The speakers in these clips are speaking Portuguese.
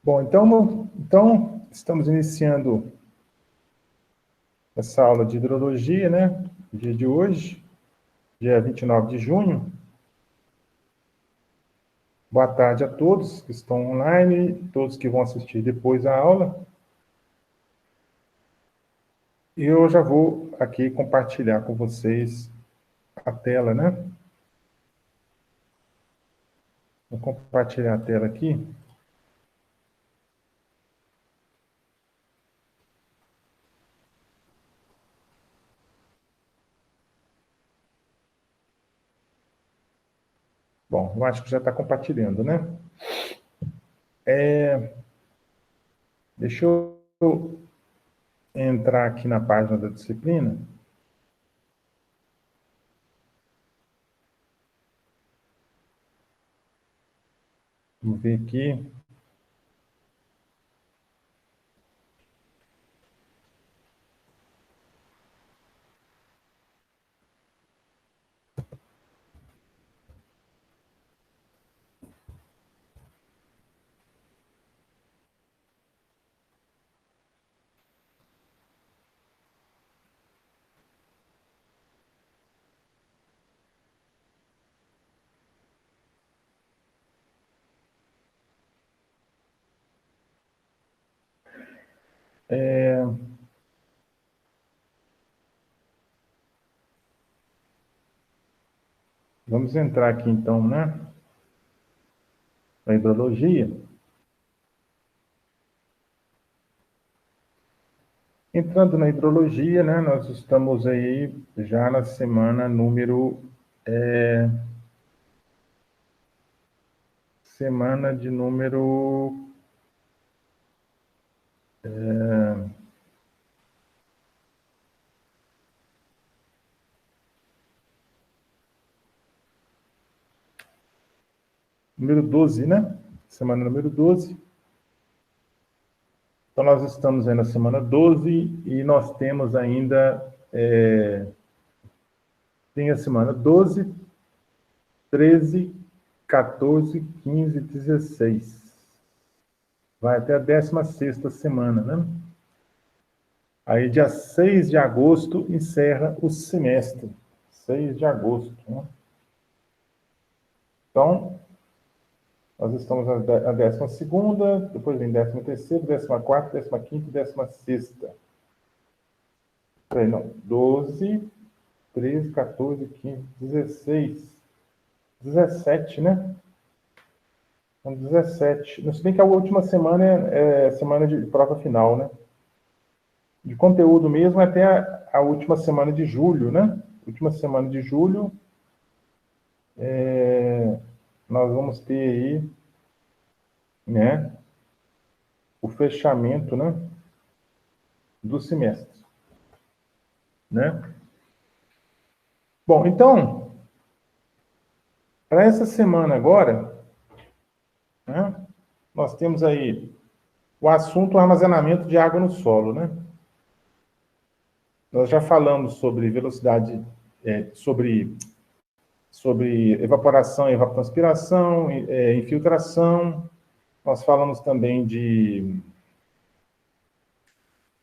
Bom, então estamos iniciando essa aula de hidrologia, né? Dia de hoje, dia 29 de junho. Boa tarde a todos que estão online, todos que vão assistir depois a aula. E eu já vou aqui compartilhar com vocês a tela, né? Vou compartilhar a tela aqui. Bom, eu acho que já está compartilhando, né? Deixa eu entrar aqui na página da disciplina. Vamos ver aqui. Vamos entrar aqui, então, né? Na hidrologia. Entrando na hidrologia, né, nós estamos aí já na semana semana de número 12, né? Semana número 12. Então, nós estamos aí na semana 12 e nós temos ainda, tem a semana 12, 13, 14, 15, 16. Vai até a 16ª semana, né? Aí, dia 6 de agosto, encerra o semestre. 6 de agosto, né? Então, nós estamos na 12ª, depois vem 13ª, 14ª, 15ª e 16ª. Peraí, não. 12, 13, 14, 15, 16. 17, né? Então, 17. Se bem que a última semana é semana de prova final, né? De conteúdo mesmo até a última semana de julho, né? Última semana de julho, nós vamos ter aí, né? O fechamento, né? Do semestre, né? Bom, então, para essa semana agora, né, nós temos aí o assunto armazenamento de água no solo, né? Nós já falamos sobre velocidade, sobre evaporação e evapotranspiração, infiltração. Nós falamos também de...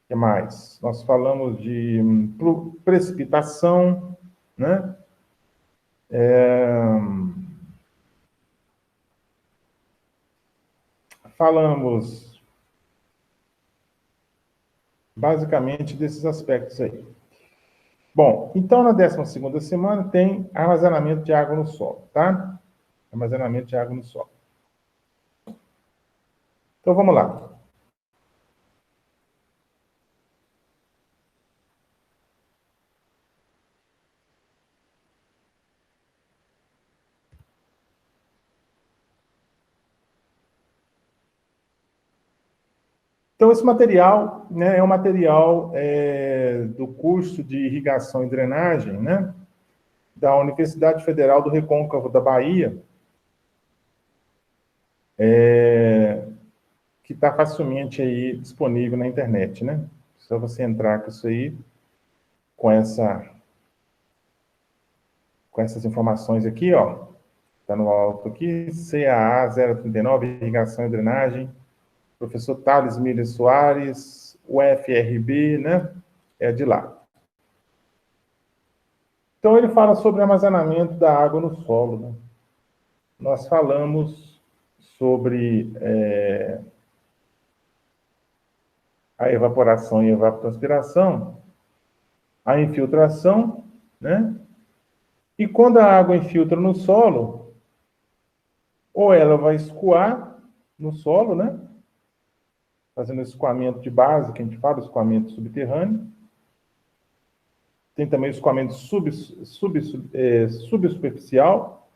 O que mais? Nós falamos de precipitação, né? Falamos basicamente desses aspectos aí. Bom, então na 12ª semana tem armazenamento de água no solo, tá? Armazenamento de água no solo. Então vamos lá. Então esse material, né, é um material do curso de irrigação e drenagem, né, da Universidade Federal do Recôncavo da Bahia, que está facilmente aí disponível na internet, né? Só você entrar com isso aí, com essas informações aqui, ó. Está no alto aqui, CAA 039, irrigação e drenagem. Professor Thales Miller Soares, UFRB, né? É de lá. Então, ele fala sobre armazenamento da água no solo, né? Nós falamos sobre a evaporação e evapotranspiração, a infiltração, né? E quando a água infiltra no solo, ou ela vai escoar no solo, né? Fazendo escoamento de base, que a gente fala, escoamento subterrâneo. Tem também o escoamento subsuperficial,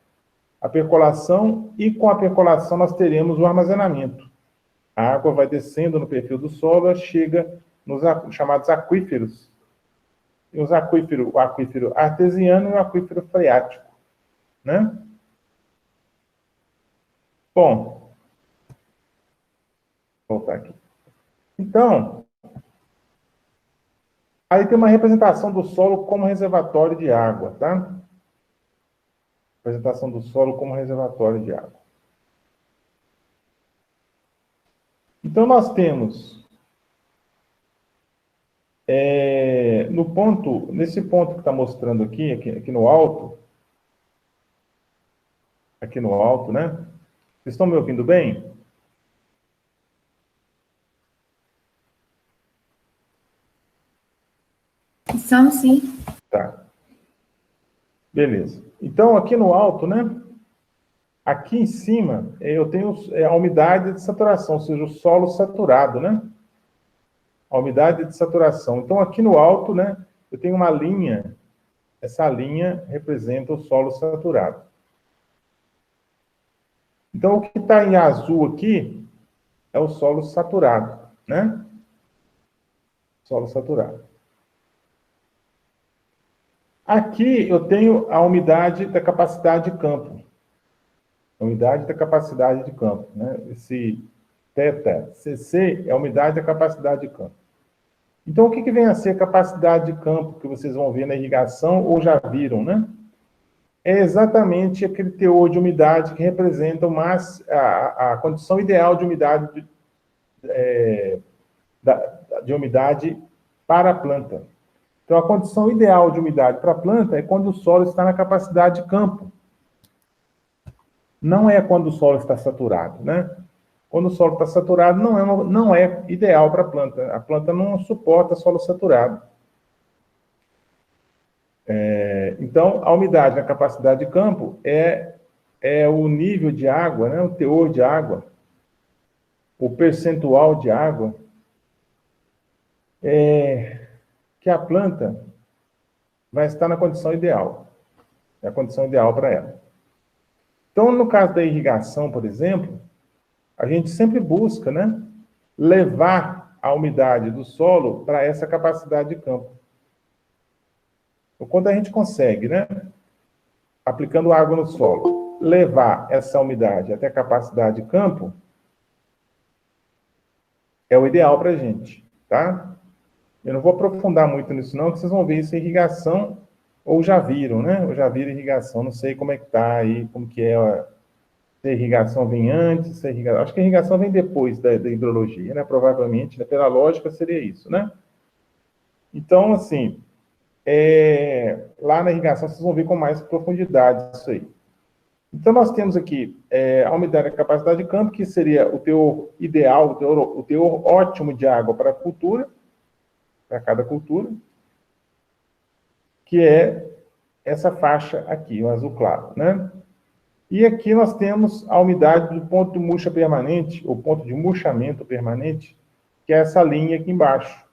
a percolação, e com a percolação nós teremos o armazenamento. A água vai descendo no perfil do solo, chega nos chamados aquíferos. E os aquíferos, o aquífero artesiano e o aquífero freático, né? Bom, vou voltar aqui. Então, aí tem uma representação do solo como reservatório de água, tá? Representação do solo como reservatório de água. Então, nós temos, nesse ponto que está mostrando aqui no alto, né? Vocês estão me ouvindo bem? Estamos sim. Tá. Beleza. Então, aqui no alto, né? Aqui em cima, eu tenho a umidade de saturação, ou seja, o solo saturado, né? A umidade de saturação. Então, aqui no alto, né? Eu tenho uma linha. Essa linha representa o solo saturado. Então, o que está em azul aqui é o solo saturado, né? Solo saturado. Aqui eu tenho a umidade da capacidade de campo. A umidade da capacidade de campo, né? Esse θ, Cc, é a umidade da capacidade de campo. Então, o que vem a ser a capacidade de campo que vocês vão ver na irrigação ou já viram, né? É exatamente aquele teor de umidade que representa a condição ideal de umidade de umidade para a planta. Então, a condição ideal de umidade para a planta é quando o solo está na capacidade de campo. Não é quando o solo está saturado, né? Quando o solo está saturado, não é ideal para a planta. A planta não suporta solo saturado. Então, a umidade na capacidade de campo é o nível de água, né? O teor de água, o percentual de água que a planta vai estar na condição ideal. É a condição ideal para ela. Então, no caso da irrigação, por exemplo, a gente sempre busca, né, levar a umidade do solo para essa capacidade de campo. Então, quando a gente consegue, né, aplicando água no solo, levar essa umidade até a capacidade de campo, é o ideal para a gente, tá? Eu não vou aprofundar muito nisso não, porque vocês vão ver isso em irrigação, ou já viram, né? Ou já viram irrigação, não sei como é que tá aí, como que é, se a irrigação vem antes, se a irrigação... Acho que a irrigação vem depois da hidrologia, né? Provavelmente, né? Pela lógica, seria isso, né? Então, assim, lá na irrigação vocês vão ver com mais profundidade isso aí. Então, nós temos aqui a umidade da capacidade de campo, que seria o teor ideal, o teor ótimo de água para a cultura, para cada cultura, que é essa faixa aqui, o azul claro, né? E aqui nós temos a umidade do ponto de murcha permanente, ou ponto de murchamento permanente, que é essa linha aqui embaixo.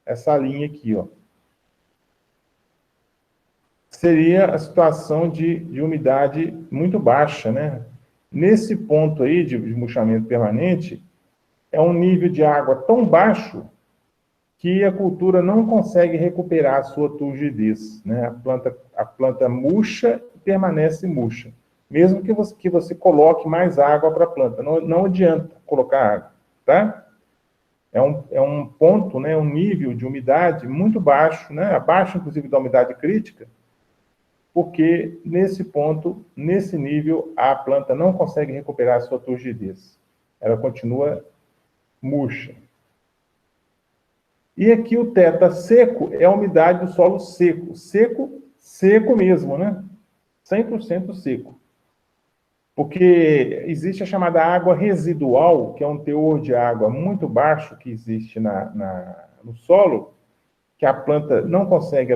Essa linha aqui, ó. Seria a situação de umidade muito baixa, né? Nesse ponto aí de murchamento permanente, é um nível de água tão baixo que a cultura não consegue recuperar a sua turgidez, né? A planta murcha e permanece murcha. Mesmo que você coloque mais água para a planta. Não adianta colocar água, tá? É um ponto, né, um nível de umidade muito baixo, né? Abaixo, inclusive, da umidade crítica, porque nesse ponto, nesse nível, a planta não consegue recuperar a sua turgidez. Ela continua murcha. E aqui o θ seco é a umidade do solo seco. Seco, seco mesmo, né? 100% seco. Porque existe a chamada água residual, que é um teor de água muito baixo que existe no solo, que a planta não consegue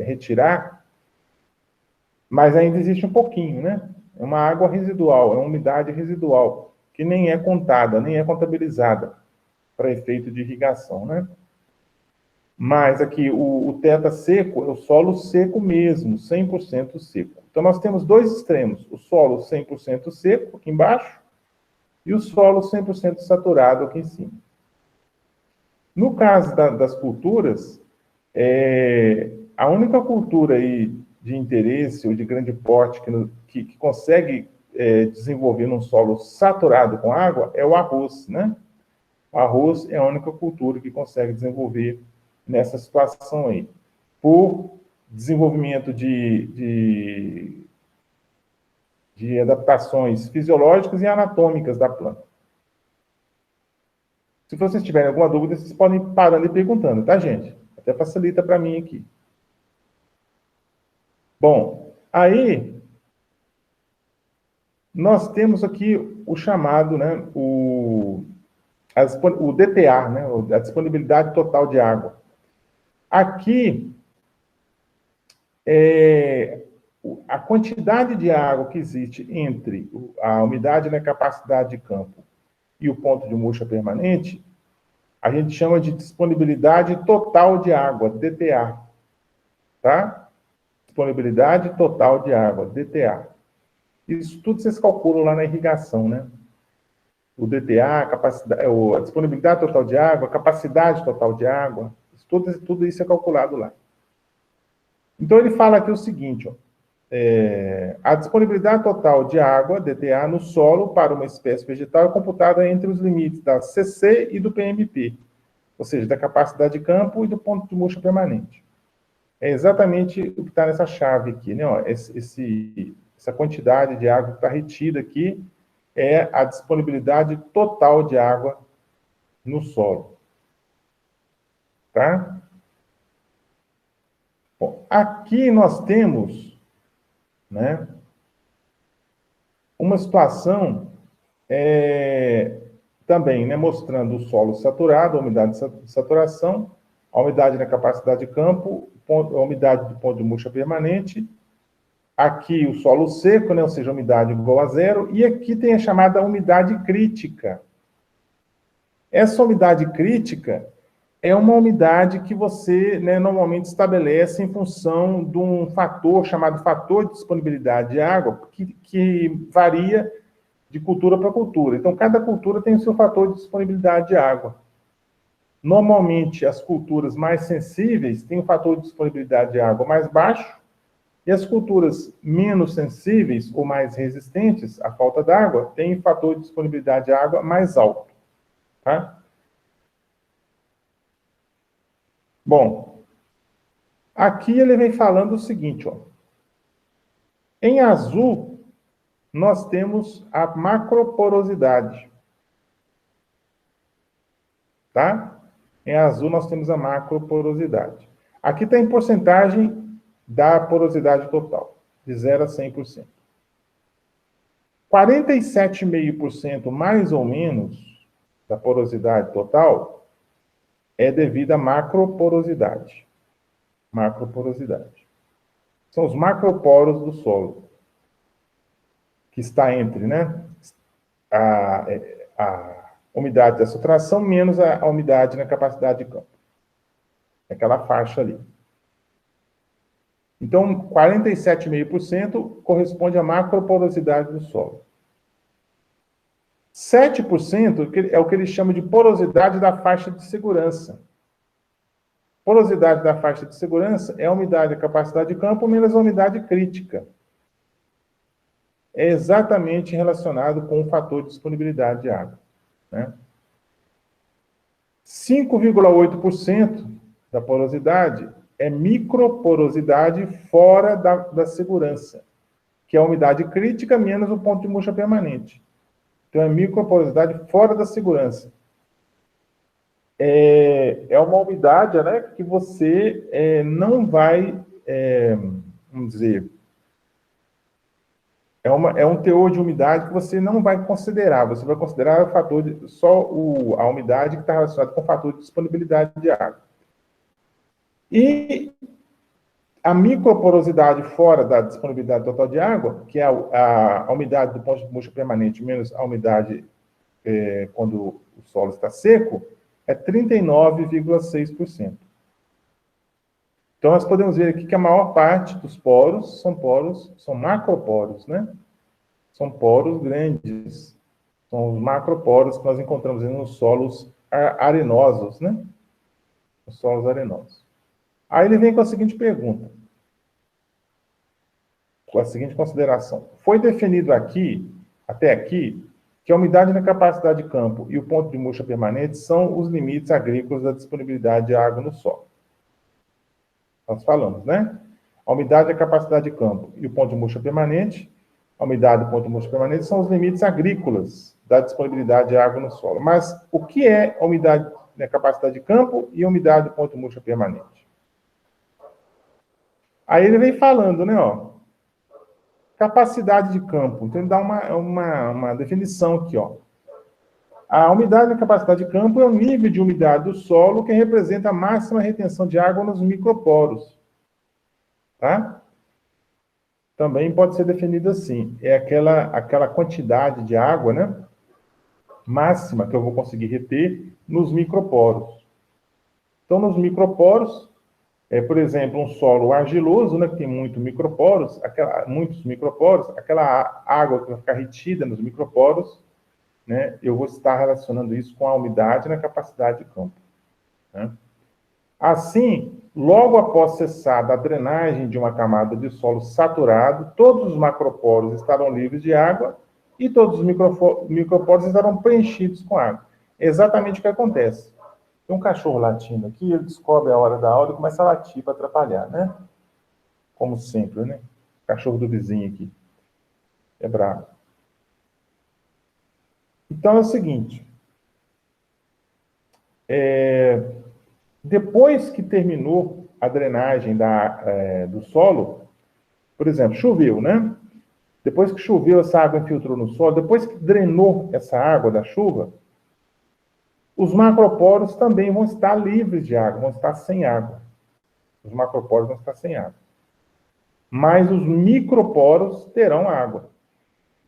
retirar, mas ainda existe um pouquinho, né? É uma água residual, é uma umidade residual, que nem é contada, nem é contabilizada para efeito de irrigação, né? Mas aqui, o θ seco é o solo seco mesmo, 100% seco. Então, nós temos dois extremos, o solo 100% seco, aqui embaixo, e o solo 100% saturado aqui em cima. No caso das culturas, a única cultura aí de interesse ou de grande porte que consegue desenvolver num solo saturado com água é o arroz, né? O arroz é a única cultura que consegue desenvolver nessa situação aí, por desenvolvimento de adaptações fisiológicas e anatômicas da planta. Se vocês tiverem alguma dúvida, vocês podem ir parando e perguntando, tá, gente? Até facilita para mim aqui. Bom, aí nós temos aqui o chamado, né, o DTA, né, a disponibilidade total de água. Aqui, a quantidade de água que existe entre a umidade na capacidade de campo e o ponto de murcha permanente, a gente chama de disponibilidade total de água, DTA. Tá? Disponibilidade total de água, DTA. Isso tudo vocês calculam lá na irrigação, né? O DTA, a disponibilidade total de água, a capacidade total de água, tudo isso é calculado lá. Então, ele fala aqui o seguinte, ó, a disponibilidade total de água, DTA, no solo para uma espécie vegetal é computada entre os limites da CC e do PMP, ou seja, da capacidade de campo e do ponto de murcha permanente. É exatamente o que está nessa chave aqui, né? Ó, essa quantidade de água que está retida aqui é a disponibilidade total de água no solo. Tá? Bom, aqui nós temos, né, uma situação também, né, mostrando o solo saturado, a umidade de saturação, a umidade na capacidade de campo, a umidade do ponto de murcha permanente, aqui o solo seco, né, ou seja, a umidade igual a zero, e aqui tem a chamada umidade crítica. Essa umidade crítica é uma umidade que você, né, normalmente estabelece em função de um fator chamado fator de disponibilidade de água, que varia de cultura para cultura. Então, cada cultura tem o seu fator de disponibilidade de água. Normalmente, as culturas mais sensíveis têm um fator de disponibilidade de água mais baixo, e as culturas menos sensíveis ou mais resistentes à falta d'água têm um fator de disponibilidade de água mais alto. Tá? Bom, aqui ele vem falando o seguinte, ó. Em azul, nós temos a macroporosidade. Tá? Em azul, nós temos a macroporosidade. Aqui está em porcentagem da porosidade total, de 0 a 100%. 47,5% mais ou menos da porosidade total é devido à macroporosidade. Macroporosidade. São os macroporos do solo, que está entre, né, a umidade da saturação menos a umidade na capacidade de campo. Aquela faixa ali. Então, 47,5% corresponde à macroporosidade do solo. 7% é o que ele chama de porosidade da faixa de segurança. Porosidade da faixa de segurança é a umidade da capacidade de campo menos a umidade crítica. É exatamente relacionado com o fator de disponibilidade de água. Né? 5,8% da porosidade é microporosidade fora da segurança, que é a umidade crítica menos o ponto de murcha permanente. Então, é microporosidade fora da segurança. é uma umidade, né, que você não vai, vamos dizer, é um teor de umidade que você não vai considerar. Você vai considerar o fator a umidade que está relacionada com o fator de disponibilidade de água. E a microporosidade fora da disponibilidade total de água, que é a umidade do ponto de murcha permanente menos a umidade quando o solo está seco, é 39,6%. Então, nós podemos ver aqui que a maior parte dos poros, são macroporos, né? São poros grandes. São os macroporos que nós encontramos nos solos arenosos, né? Os solos arenosos. Aí ele vem com a seguinte pergunta, com a seguinte consideração. Foi definido até aqui, que a umidade na capacidade de campo e o ponto de murcha permanente são os limites agrícolas da disponibilidade de água no solo. Nós falamos, né? A umidade da capacidade de campo e o ponto de murcha permanente, a umidade e o ponto de murcha permanente são os limites agrícolas da disponibilidade de água no solo. Mas o que é a umidade na capacidade de campo e a umidade do ponto de murcha permanente? Aí ele vem falando, né, ó, capacidade de campo. Então ele dá uma definição aqui, ó. A umidade na capacidade de campo é o nível de umidade do solo que representa a máxima retenção de água nos microporos. Tá? Também pode ser definido assim. É aquela quantidade de água, né, máxima que eu vou conseguir reter nos microporos. Então, nos microporos, por exemplo, um solo argiloso, né, que tem muitos microporos, aquela água que vai ficar retida nos microporos, né, eu vou estar relacionando isso com a umidade na capacidade de campo. Né? Assim, logo após cessar a drenagem de uma camada de solo saturado, todos os macroporos estarão livres de água e todos os microporos estarão preenchidos com água. É exatamente o que acontece. Tem um cachorro latindo aqui, ele descobre a hora da aula e começa a latir para atrapalhar, né? Como sempre, né? Cachorro do vizinho aqui. É bravo. Então é o seguinte. Depois que terminou a drenagem do solo, por exemplo, choveu, né? Depois que choveu, essa água infiltrou no solo, depois que drenou essa água da chuva, os macroporos também vão estar livres de água, vão estar sem água. Os macroporos vão estar sem água. Mas os microporos terão água.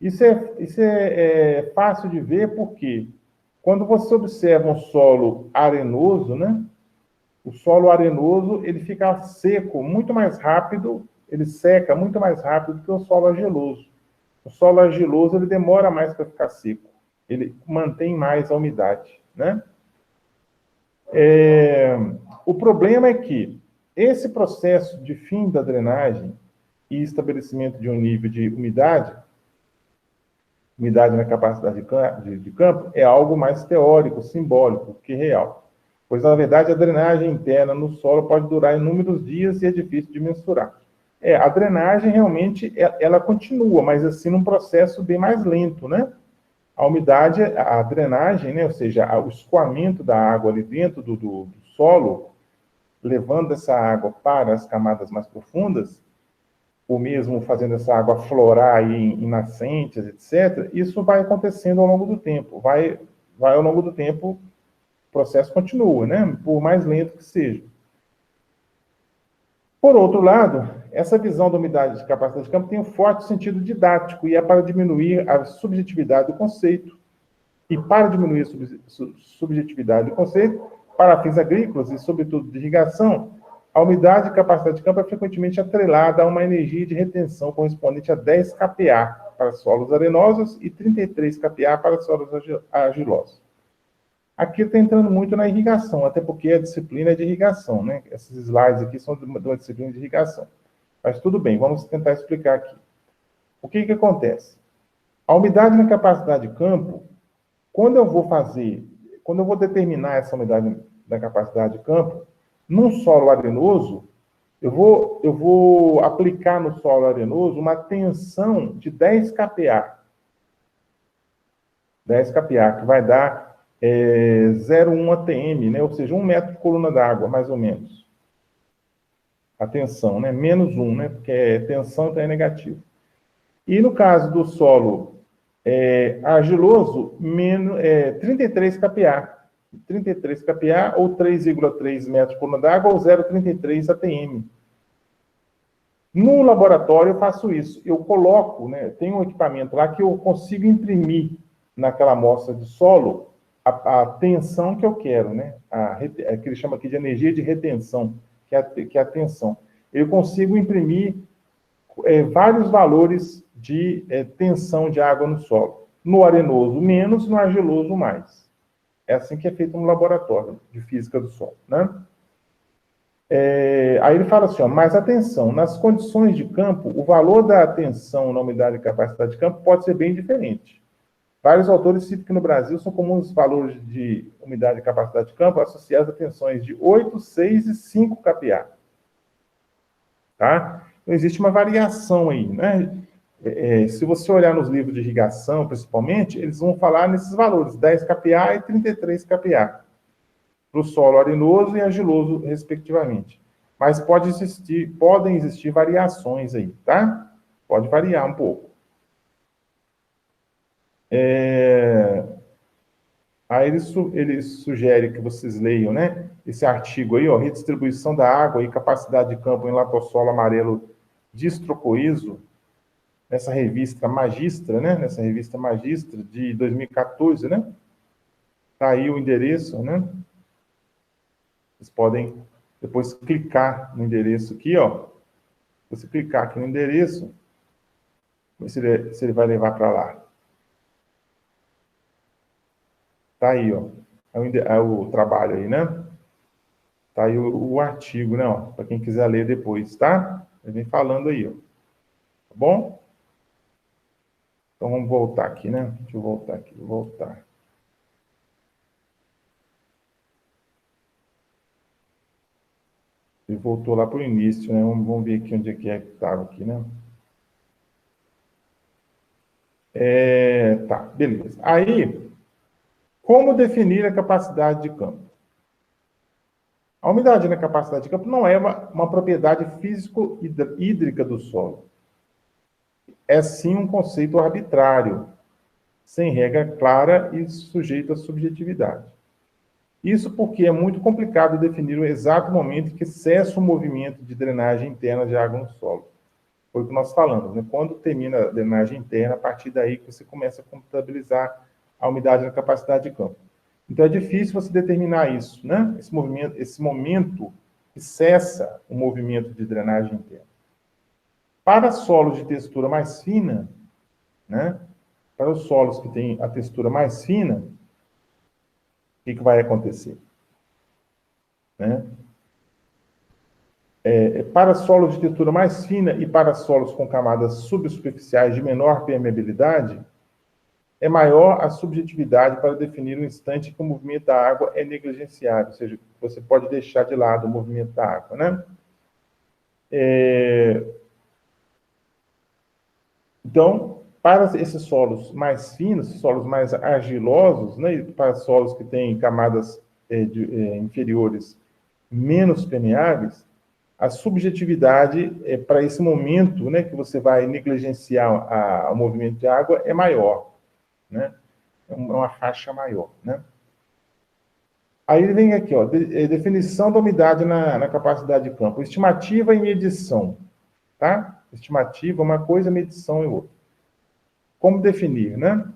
Isso é fácil de ver porque quando você observa um solo arenoso, né? O solo arenoso, ele fica seco muito mais rápido, ele seca muito mais rápido do que o solo argiloso. O solo argiloso, ele demora mais para ficar seco. Ele mantém mais a umidade, né? O problema é que esse processo de fim da drenagem e estabelecimento de um nível de umidade na capacidade de campo, é algo mais teórico, simbólico, que real. Pois, na verdade, a drenagem interna no solo pode durar inúmeros dias e é difícil de mensurar. A drenagem, realmente, ela continua, mas, assim, num processo bem mais lento, né? A umidade, a drenagem, né? Ou seja, o escoamento da água ali dentro do solo, levando essa água para as camadas mais profundas, ou mesmo fazendo essa água florar aí em nascentes, etc., isso vai acontecendo ao longo do tempo. Vai ao longo do tempo, o processo continua, né? Por mais lento que seja. Por outro lado, essa visão da umidade de capacidade de campo tem um forte sentido didático e é para diminuir a subjetividade do conceito. E para diminuir a subjetividade do conceito, para fins agrícolas e, sobretudo, de irrigação, a umidade de capacidade de campo é frequentemente atrelada a uma energia de retenção correspondente a 10 kPa para solos arenosos e 33 kPa para solos argilosos. Aqui está entrando muito na irrigação, até porque a disciplina é de irrigação, né? Esses slides aqui são de uma disciplina de irrigação. Mas tudo bem, vamos tentar explicar aqui. O que acontece? A umidade na capacidade de campo, quando eu vou determinar essa umidade da capacidade de campo, num solo arenoso, eu vou aplicar no solo arenoso uma tensão de 10 kPa. 10 kPa, que vai dar 0,1 atm, né? Ou seja, 1 metro de coluna d'água, mais ou menos. A tensão, né? Menos 1, né? Porque tensão então é negativo. E no caso do solo argiloso, 33 kPa. 33 kPa ou 3,3 metros por coluna d'água ou 0,33 atm. No laboratório eu faço isso. Eu coloco, né? Tem um equipamento lá que eu consigo imprimir naquela amostra de solo a tensão que eu quero, né? Que ele chama aqui de energia de retenção, que é a tensão. Eu consigo imprimir vários valores de tensão de água no solo. No arenoso, menos, no argiloso, mais. É assim que é feito no laboratório de física do solo, né? Aí ele fala assim, ó, mas atenção, nas condições de campo, o valor da tensão na umidade e capacidade de campo pode ser bem diferente. Vários autores citam que no Brasil são comuns valores de umidade e capacidade de campo associados a tensões de 8, 6 e 5 kPa. Tá? Então, existe uma variação aí, né? Se você olhar nos livros de irrigação, principalmente, eles vão falar nesses valores, 10 kPa e 33 kPa, para o solo arenoso e argiloso, respectivamente. Mas podem existir variações aí, tá? Pode variar um pouco. Aí ele sugere que vocês leiam, né? Esse artigo aí, ó, redistribuição da água e capacidade de campo em latossolo amarelo distrocoíso, nessa revista Magistra, né? Nessa revista Magistra de 2014, né? Tá aí o endereço, né? Vocês podem depois clicar no endereço aqui, ó. Se você clicar aqui no endereço, se ele vai levar para lá. Tá aí, ó. É o trabalho aí, né? Tá aí o artigo, né? Para quem quiser ler depois, tá? Ele vem falando aí, ó. Tá bom? Então vamos voltar aqui, né? Deixa eu voltar aqui, voltar. Ele voltou lá para o início, né? Vamos ver aqui onde é que estava aqui, né? Tá, beleza. Aí, como definir a capacidade de campo? A umidade na capacidade de campo não é uma propriedade físico-hídrica do solo. É sim um conceito arbitrário, sem regra clara e sujeito à subjetividade. Isso porque é muito complicado definir o exato momento em que cessa o movimento de drenagem interna de água no solo. Foi o que nós falamos, né? Quando termina a drenagem interna, a partir daí que você começa a contabilizar a umidade na capacidade de campo. Então é difícil você determinar isso, né? Esse momento que cessa o movimento de drenagem interna. Para solos de textura mais fina, né? Para os solos que têm a textura mais fina, o que vai acontecer? Né? Para solos de textura mais fina e para solos com camadas subsuperficiais de menor permeabilidade, é maior a subjetividade para definir o instante em que o movimento da água é negligenciado, ou seja, você pode deixar de lado o movimento da água, né? Então, para esses solos mais finos, solos mais argilosos, né, para solos que têm camadas inferiores menos permeáveis, a subjetividade para esse momento, né, que você vai negligenciar o movimento de água é maior, né? É uma faixa maior, né? Aí ele vem aqui, ó, definição da umidade na capacidade de campo. Estimativa e medição, tá? Estimativa é uma coisa, medição é outra. Como definir, né?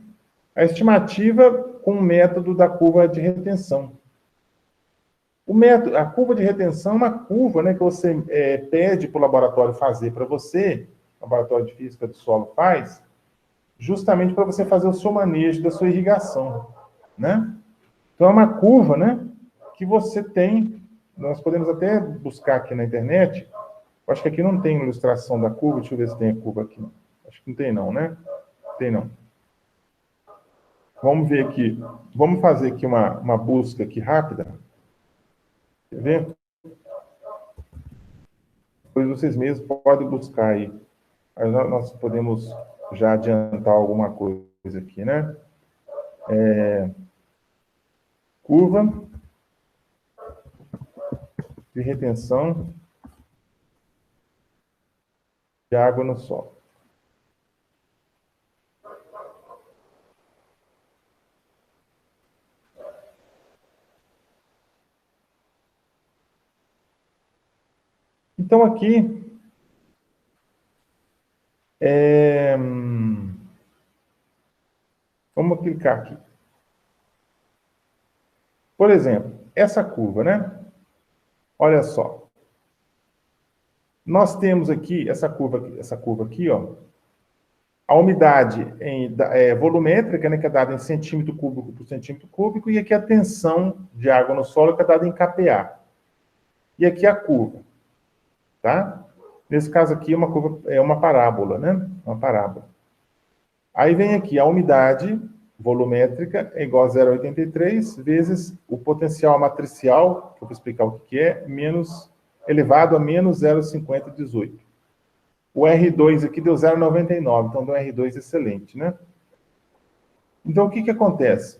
A estimativa com o método da curva de retenção. A curva de retenção é uma curva, né, que você pede para o laboratório fazer para você, o laboratório de física do solo faz, justamente para você fazer o seu manejo da sua irrigação, né? Então é uma curva, né, que você tem, nós podemos até buscar aqui na internet, acho que aqui não tem ilustração da curva, deixa eu ver se tem a curva aqui. Acho que não tem não, né? Tem não. Vamos ver aqui, vamos fazer aqui uma busca aqui rápida. Quer ver? Depois vocês mesmos podem buscar aí. Aí nós podemos já adiantar alguma coisa aqui, né? Curva de retenção de água no solo. Então, aqui, vamos clicar aqui. Por exemplo, essa curva, né? Olha só. Nós temos aqui essa curva aqui, ó. A umidade volumétrica, né, que é dada em centímetro cúbico por centímetro cúbico, e aqui a tensão de água no solo, que é dada em kPa. E aqui a curva, tá? Nesse caso aqui, é uma parábola, né? Uma parábola. Aí vem aqui a umidade volumétrica é igual a 0,83 vezes o potencial matricial, que eu vou explicar o que é, elevado a menos 0,5018. O R2 aqui deu 0,99, então deu um R2 excelente, né? Então, o que acontece?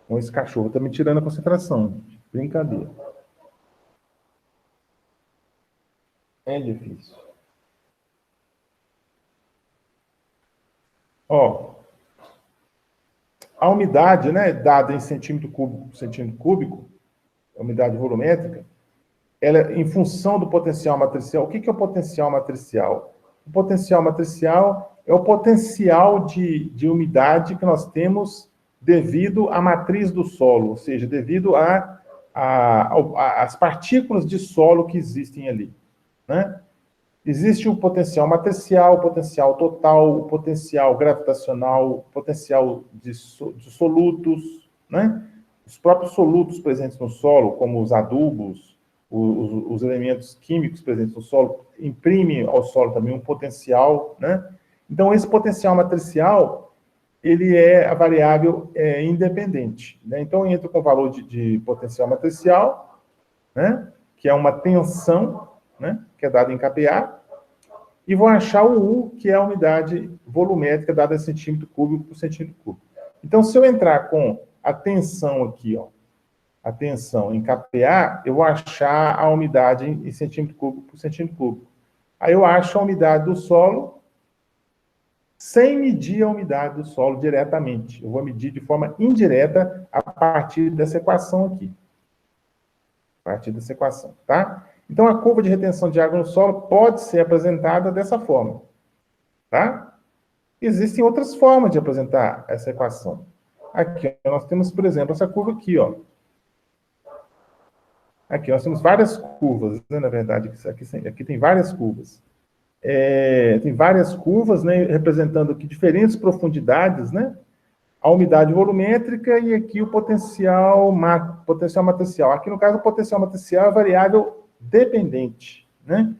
Então, esse cachorro está me tirando a concentração. Brincadeira. É difícil. Ó, a umidade, né, dada em centímetro cúbico por centímetro cúbico, a umidade volumétrica, ela, em função do potencial matricial. O que é o potencial matricial? O potencial matricial é o potencial de umidade que nós temos devido à matriz do solo, ou seja, devido às partículas de solo que existem ali, né? Existe o potencial matricial, o potencial total, o potencial gravitacional, o potencial de solutos, né? Os próprios solutos presentes no solo, como os adubos, os elementos químicos presentes no solo, imprimem ao solo também um potencial, né? Então, esse potencial matricial, ele é a variável independente, né? Então, eu entro com o valor de potencial matricial, né? Que é uma tensão, né? Que é dada em kPa, e vou achar o U, que é a umidade volumétrica dada em centímetro cúbico por centímetro cúbico. Então, se eu entrar com a tensão aqui, ó, a tensão em kPa, eu vou achar a umidade em centímetro cúbico por centímetro cúbico. Aí eu acho a umidade do solo sem medir a umidade do solo diretamente. Eu vou medir de forma indireta a partir dessa equação aqui. A partir dessa equação, tá? Então, a curva de retenção de água no solo pode ser apresentada dessa forma, tá? Existem outras formas de apresentar essa equação. Aqui, nós temos, por exemplo, essa curva aqui, ó. Aqui, nós temos várias curvas, né, na verdade, aqui tem várias curvas. Tem várias curvas, né, representando aqui diferentes profundidades, né? A umidade volumétrica e aqui o potencial matricial. Aqui, no caso, o potencial matricial é a variável dependente, né?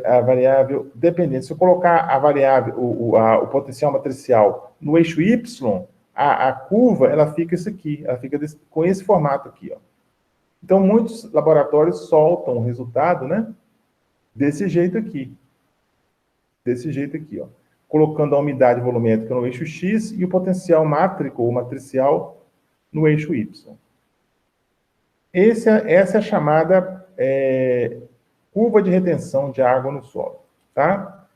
A variável dependente. Se eu colocar a variável, o potencial matricial no eixo Y, a curva, ela fica isso aqui, ela fica com esse formato aqui, ó. Então, muitos laboratórios soltam o resultado, né? Desse jeito aqui. Desse jeito aqui, ó. Colocando a umidade volumétrica no eixo X e o potencial mátrico ou matricial no eixo Y. Essa é a chamada curva de retenção de água no solo, tá?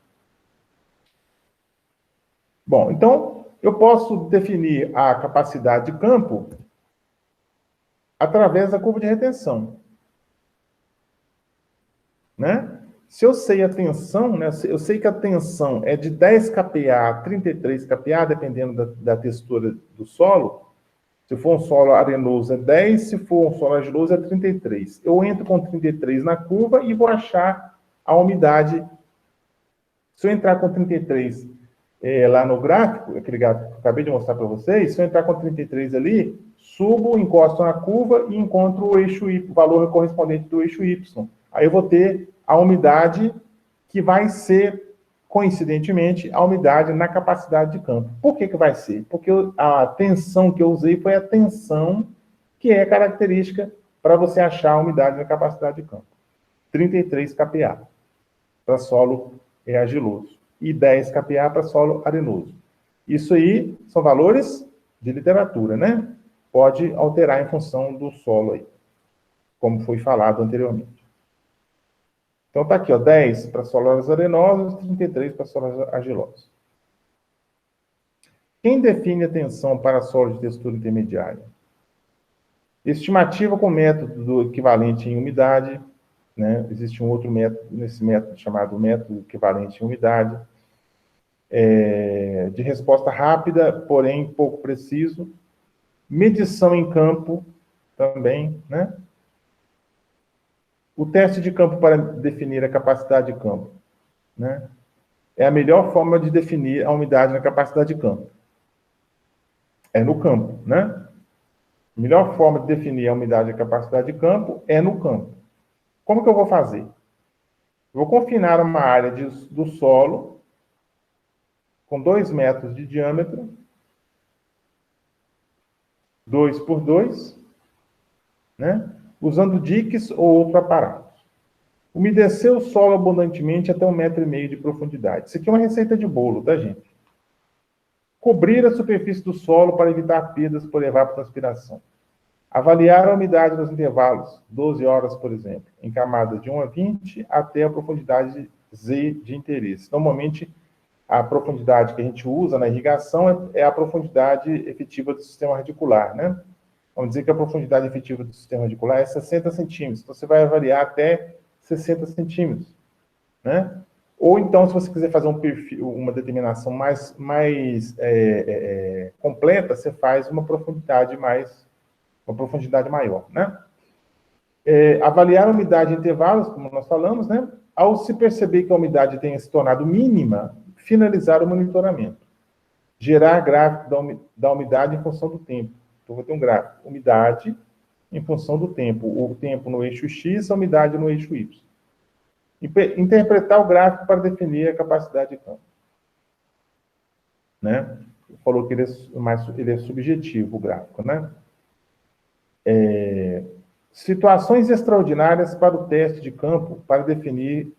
Bom, então, eu posso definir a capacidade de campo através da curva de retenção, né? Se eu sei a tensão, né? Eu sei que a tensão é de 10 kPa a 33 kPa, dependendo da textura do solo. Se for um solo arenoso é 10, se for um solo argiloso é 33. Eu entro com 33 na curva e vou achar a umidade. Se eu entrar com 33 lá no gráfico, aquele gráfico que eu acabei de mostrar para vocês, se eu entrar com 33 ali, subo, encosto na curva e encontro o eixo Y, o valor correspondente do eixo Y. Aí eu vou ter a umidade que vai ser, coincidentemente, a umidade na capacidade de campo. Por que vai ser? Porque a tensão que eu usei foi a tensão que é característica para você achar a umidade na capacidade de campo. 33 kPa para solo argiloso e 10 kPa para solo arenoso. Isso aí são valores de literatura, né? Pode alterar em função do solo aí, como foi falado anteriormente. Então tá aqui, ó, 10 para solos arenosos, 33 para solos argilosos. Quem define a tensão para solos de textura intermediária? Estimativa com método do equivalente em umidade, né? Existe um outro método, nesse método chamado método equivalente em umidade, de resposta rápida, porém pouco preciso. Medição em campo também, né? O teste de campo para definir a capacidade de campo, né? É a melhor forma de definir a umidade na capacidade de campo. É no campo, né? A melhor forma de definir a umidade e a capacidade de campo é no campo. Como que eu vou fazer? Eu vou confinar uma área do solo com 2 metros de diâmetro, 2 por 2, né? Usando diques ou outro aparato. Umedecer o solo abundantemente até 1,5 metro de profundidade. Isso aqui é uma receita de bolo, tá, gente? Cobrir a superfície do solo para evitar perdas por evapotranspiração. Avaliar a umidade nos intervalos, 12 horas, por exemplo, em camadas de 1 a 20 até a profundidade Z de interesse. Normalmente, a profundidade que a gente usa na irrigação é a profundidade efetiva do sistema radicular, né? Vamos dizer que a profundidade efetiva do sistema radicular é 60 centímetros. Então, você vai avaliar até 60 centímetros, né? Ou então, se você quiser fazer um perfil, uma determinação mais completa, você faz uma profundidade maior, né? Avaliar a umidade em intervalos, como nós falamos, né? Ao se perceber que a umidade tenha se tornado mínima, finalizar o monitoramento. Gerar gráfico da umidade em função do tempo. Então, vou ter um gráfico, umidade em função do tempo. O tempo no eixo X, a umidade no eixo Y. Interpretar o gráfico para definir a capacidade de campo. Né? Falou que ele é subjetivo, o gráfico, né? Situações extraordinárias para o teste de campo para definir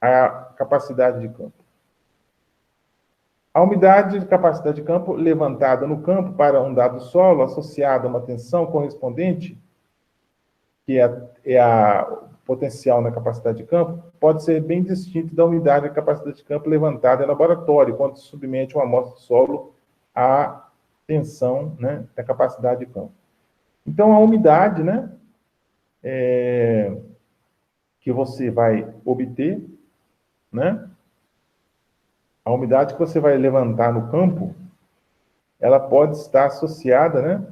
a capacidade de campo. A umidade de capacidade de campo levantada no campo para um dado solo associada a uma tensão correspondente, que é a potencial na capacidade de campo, pode ser bem distinto da umidade de capacidade de campo levantada em laboratório, quando se submete uma amostra de solo à tensão, né, da capacidade de campo. Então, a umidade, né, que você vai obter, né, a umidade que você vai levantar no campo, ela pode estar associada, né,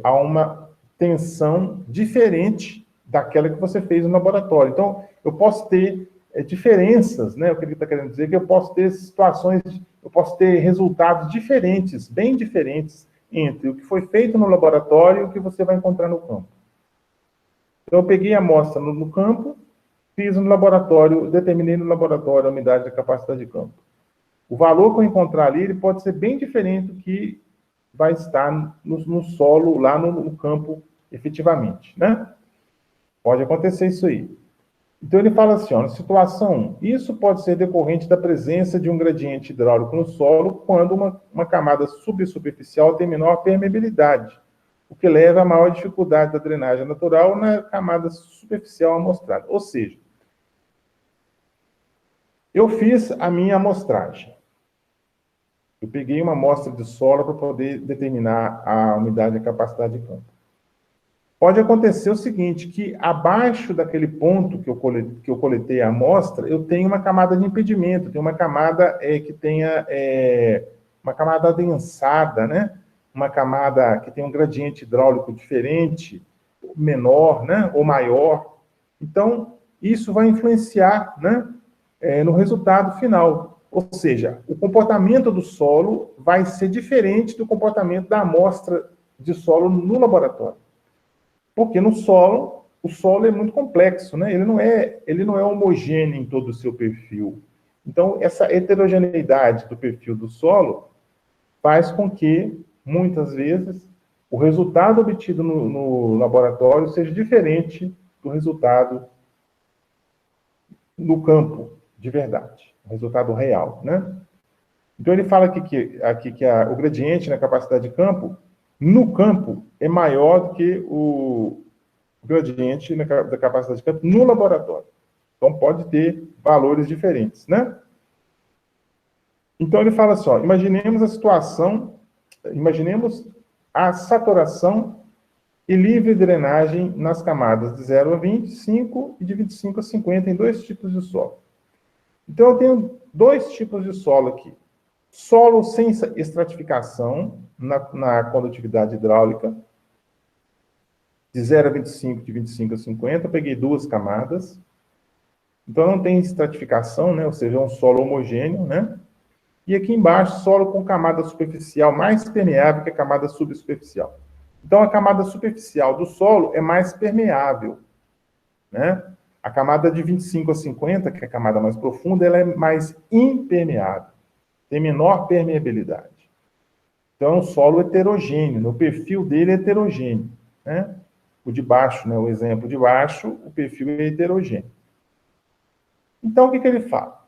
a uma tensão diferente daquela que você fez no laboratório. Então, eu posso ter diferenças, né? O que ele está querendo dizer é que eu posso ter situações, eu posso ter resultados diferentes, bem diferentes, entre o que foi feito no laboratório e o que você vai encontrar no campo. Então, eu peguei a amostra no campo, fiz no laboratório, determinei no laboratório a umidade da capacidade de campo. O valor que eu encontrar ali, ele pode ser bem diferente do que vai estar no solo, lá no campo, efetivamente, né? Pode acontecer isso aí. Então, ele fala assim, ó, na situação 1, isso pode ser decorrente da presença de um gradiente hidráulico no solo quando uma camada subsuperficial tem menor permeabilidade, o que leva a maior dificuldade da drenagem natural na camada superficial amostrada. Ou seja, eu fiz a minha amostragem. Eu peguei uma amostra de solo para poder determinar a umidade e a capacidade de campo. Pode acontecer o seguinte, que abaixo daquele ponto que eu coletei a amostra, eu tenho uma camada de impedimento, tem uma camada que tenha uma camada adensada, né? Uma camada que tem um gradiente hidráulico diferente, menor, né? Ou maior. Então, isso vai influenciar, né? No resultado final. Ou seja, o comportamento do solo vai ser diferente do comportamento da amostra de solo no laboratório. Porque no solo, o solo é muito complexo, né? Ele não é homogêneo em todo o seu perfil. Então, essa heterogeneidade do perfil do solo faz com que, muitas vezes, o resultado obtido no laboratório seja diferente do resultado no campo, de verdade. O resultado real, né? Então, ele fala aqui que o gradiente na capacidade de campo, no campo, é maior do que o gradiente da capacidade de campo no laboratório. Então, pode ter valores diferentes, né? Então, ele fala assim, ó, imaginemos a saturação e livre drenagem nas camadas de 0 a 25 e de 25 a 50 em dois tipos de solo. Então, eu tenho dois tipos de solo aqui. Solo sem estratificação na condutividade hidráulica, de 0 a 25, de 25 a 50, eu peguei duas camadas. Então, não tem estratificação, né? Ou seja, é um solo homogêneo, né? E aqui embaixo, solo com camada superficial mais permeável que a camada subsuperficial. Então, a camada superficial do solo é mais permeável, né? A camada de 25 a 50, que é a camada mais profunda, ela é mais impermeável, tem menor permeabilidade. Então, é um solo heterogêneo, né? O perfil dele é heterogêneo, né? O de baixo, né? O exemplo de baixo, o perfil é heterogêneo. Então, o que ele fala?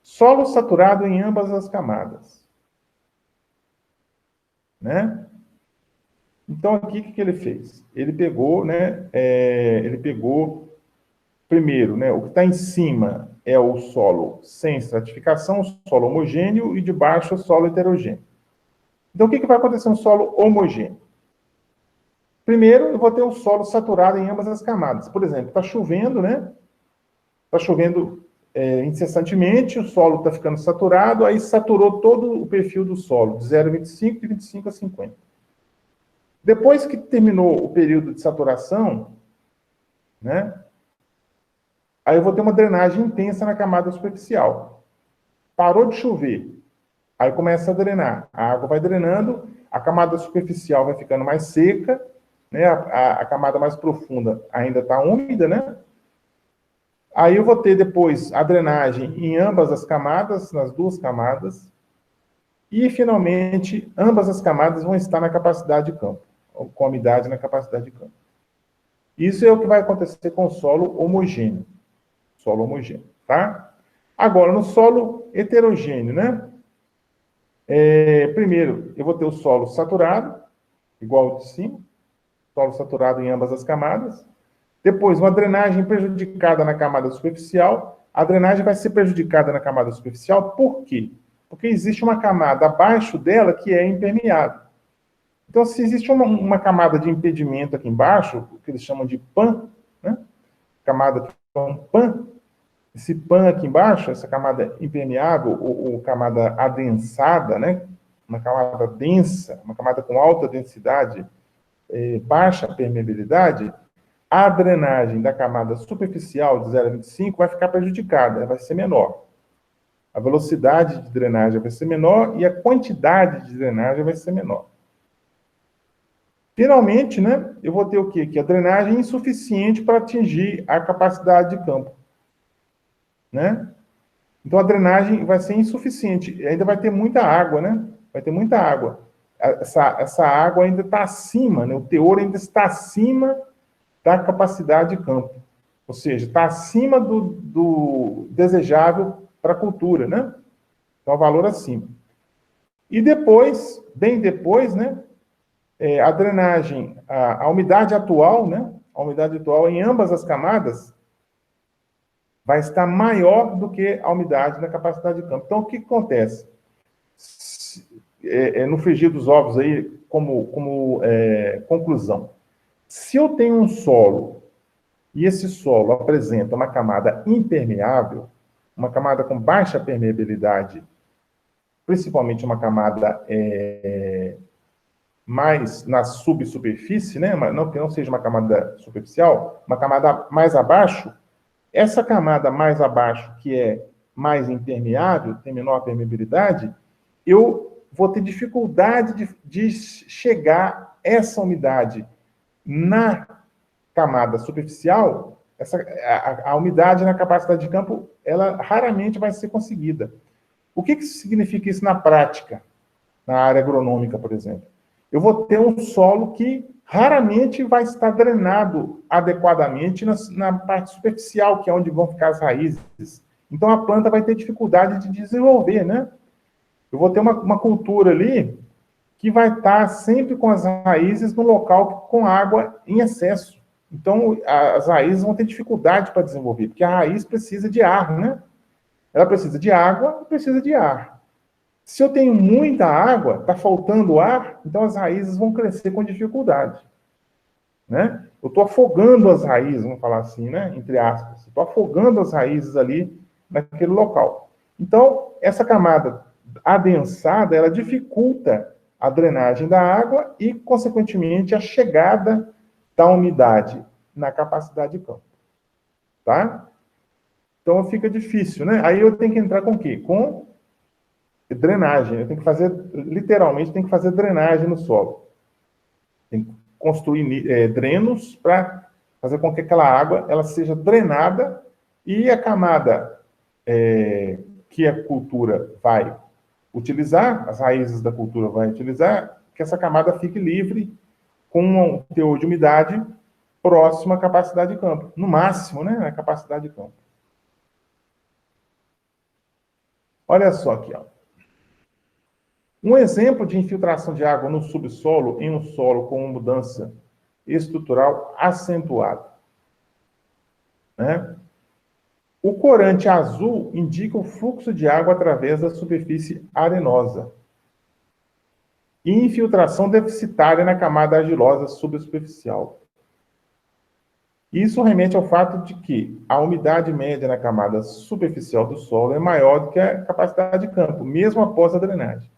Solo saturado em ambas as camadas, né? Então, aqui, o que ele fez? Ele pegou, né? Ele pegou, primeiro, né? O que está em cima é o solo sem estratificação, o solo homogêneo, e de baixo o solo heterogêneo. Então, o que vai acontecer no solo homogêneo? Primeiro, eu vou ter um solo saturado em ambas as camadas. Por exemplo, está chovendo, né? Está chovendo incessantemente, o solo está ficando saturado, aí saturou todo o perfil do solo, de 0 a 25, de 25 a 50. Depois que terminou o período de saturação, né? Aí eu vou ter uma drenagem intensa na camada superficial. Parou de chover, aí começa a drenar. A água vai drenando, a camada superficial vai ficando mais seca, né? A camada mais profunda ainda está úmida, né? Aí eu vou ter depois a drenagem em ambas as camadas, nas duas camadas, e finalmente ambas as camadas vão estar na capacidade de campo, com a umidade na capacidade de campo. Isso é o que vai acontecer com o solo homogêneo. Solo homogêneo, tá? Agora, no solo heterogêneo, né? Primeiro, eu vou ter o solo saturado, igual ao de cima, solo saturado em ambas as camadas. Depois, uma drenagem prejudicada na camada superficial. A drenagem vai ser prejudicada na camada superficial, por quê? Porque existe uma camada abaixo dela que é impermeável. Então, se existe uma camada de impedimento aqui embaixo, o que eles chamam de PAN, né? Camada que é um PAN, esse PAN aqui embaixo, essa camada impermeável, ou camada adensada, né? Uma camada densa, uma camada com alta densidade, baixa permeabilidade, a drenagem da camada superficial de 0 a 25 vai ficar prejudicada, ela vai ser menor. A velocidade de drenagem vai ser menor e a quantidade de drenagem vai ser menor. Finalmente, né, eu vou ter o quê? Que a drenagem é insuficiente para atingir a capacidade de campo, né? Então, a drenagem vai ser insuficiente. Ainda vai ter muita água, né? Vai ter muita água. Essa água ainda está acima, né? O teor ainda está acima da capacidade de campo. Ou seja, está acima do desejável para a cultura, né? Então, o valor acima. E depois, bem depois, né? A drenagem, a umidade atual, né? A umidade atual em ambas as camadas vai estar maior do que a umidade na capacidade de campo. Então, o que acontece? No frigir dos ovos aí, como conclusão, se eu tenho um solo e esse solo apresenta uma camada impermeável, uma camada com baixa permeabilidade, principalmente uma camada mais na subsuperfície, né? Não que não seja uma camada superficial, uma camada mais abaixo, essa camada mais abaixo, que é mais impermeável, tem menor permeabilidade, eu vou ter dificuldade de chegar essa umidade na camada superficial. A umidade na capacidade de campo, ela raramente vai ser conseguida. O que significa isso na prática, na área agronômica, por exemplo? Eu vou ter um solo que raramente vai estar drenado adequadamente na parte superficial, que é onde vão ficar as raízes. Então, a planta vai ter dificuldade de desenvolver, né? Eu vou ter uma cultura ali que vai estar sempre com as raízes no local com água em excesso. Então, as raízes vão ter dificuldade para desenvolver, porque a raiz precisa de ar, né? Ela precisa de água e precisa de ar. Se eu tenho muita água, está faltando ar, então as raízes vão crescer com dificuldade, né? Eu estou afogando as raízes, vamos falar assim, né? Entre aspas. Estou afogando as raízes ali naquele local. Então, essa camada adensada, ela dificulta a drenagem da água e, consequentemente, a chegada da umidade na capacidade de campo. Tá? Então, fica difícil, né? Aí eu tenho que entrar com o quê? Com drenagem. Eu tenho que fazer, literalmente, tem que fazer drenagem no solo. Tem que construir drenos para fazer com que aquela água ela seja drenada e a camada que a cultura vai utilizar, as raízes da cultura vai utilizar, que essa camada fique livre com um teor de umidade próximo à capacidade de campo. No máximo, né, a capacidade de campo. Olha só aqui, ó. Um exemplo de infiltração de água no subsolo em um solo com mudança estrutural acentuada, né? O corante azul indica o fluxo de água através da superfície arenosa e infiltração deficitária na camada argilosa subsuperficial. Isso remete ao fato de que a umidade média na camada superficial do solo é maior do que a capacidade de campo, mesmo após a drenagem.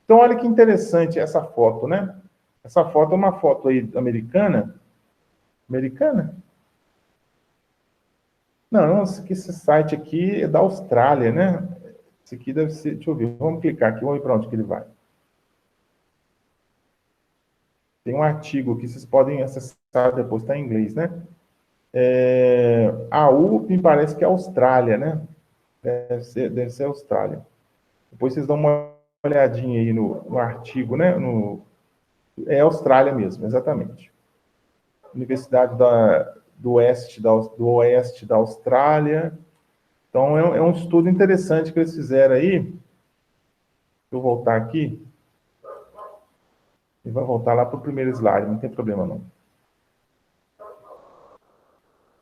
Então, olha que interessante essa foto, né? Essa foto é uma foto aí americana. Americana? Não, esse site aqui é da Austrália, né? Esse aqui deve ser... Deixa eu ver, vamos clicar aqui, vamos ver para onde que ele vai. Tem um artigo que vocês podem acessar depois, está em inglês, né? A U me parece que é Austrália, né? Deve ser Austrália. Depois vocês dão uma olhadinha aí no artigo, né? É Austrália mesmo, exatamente. Universidade do Oeste da Austrália. Então, é um estudo interessante que eles fizeram aí. Deixa eu voltar aqui. E vai voltar lá para o primeiro slide, não tem problema não.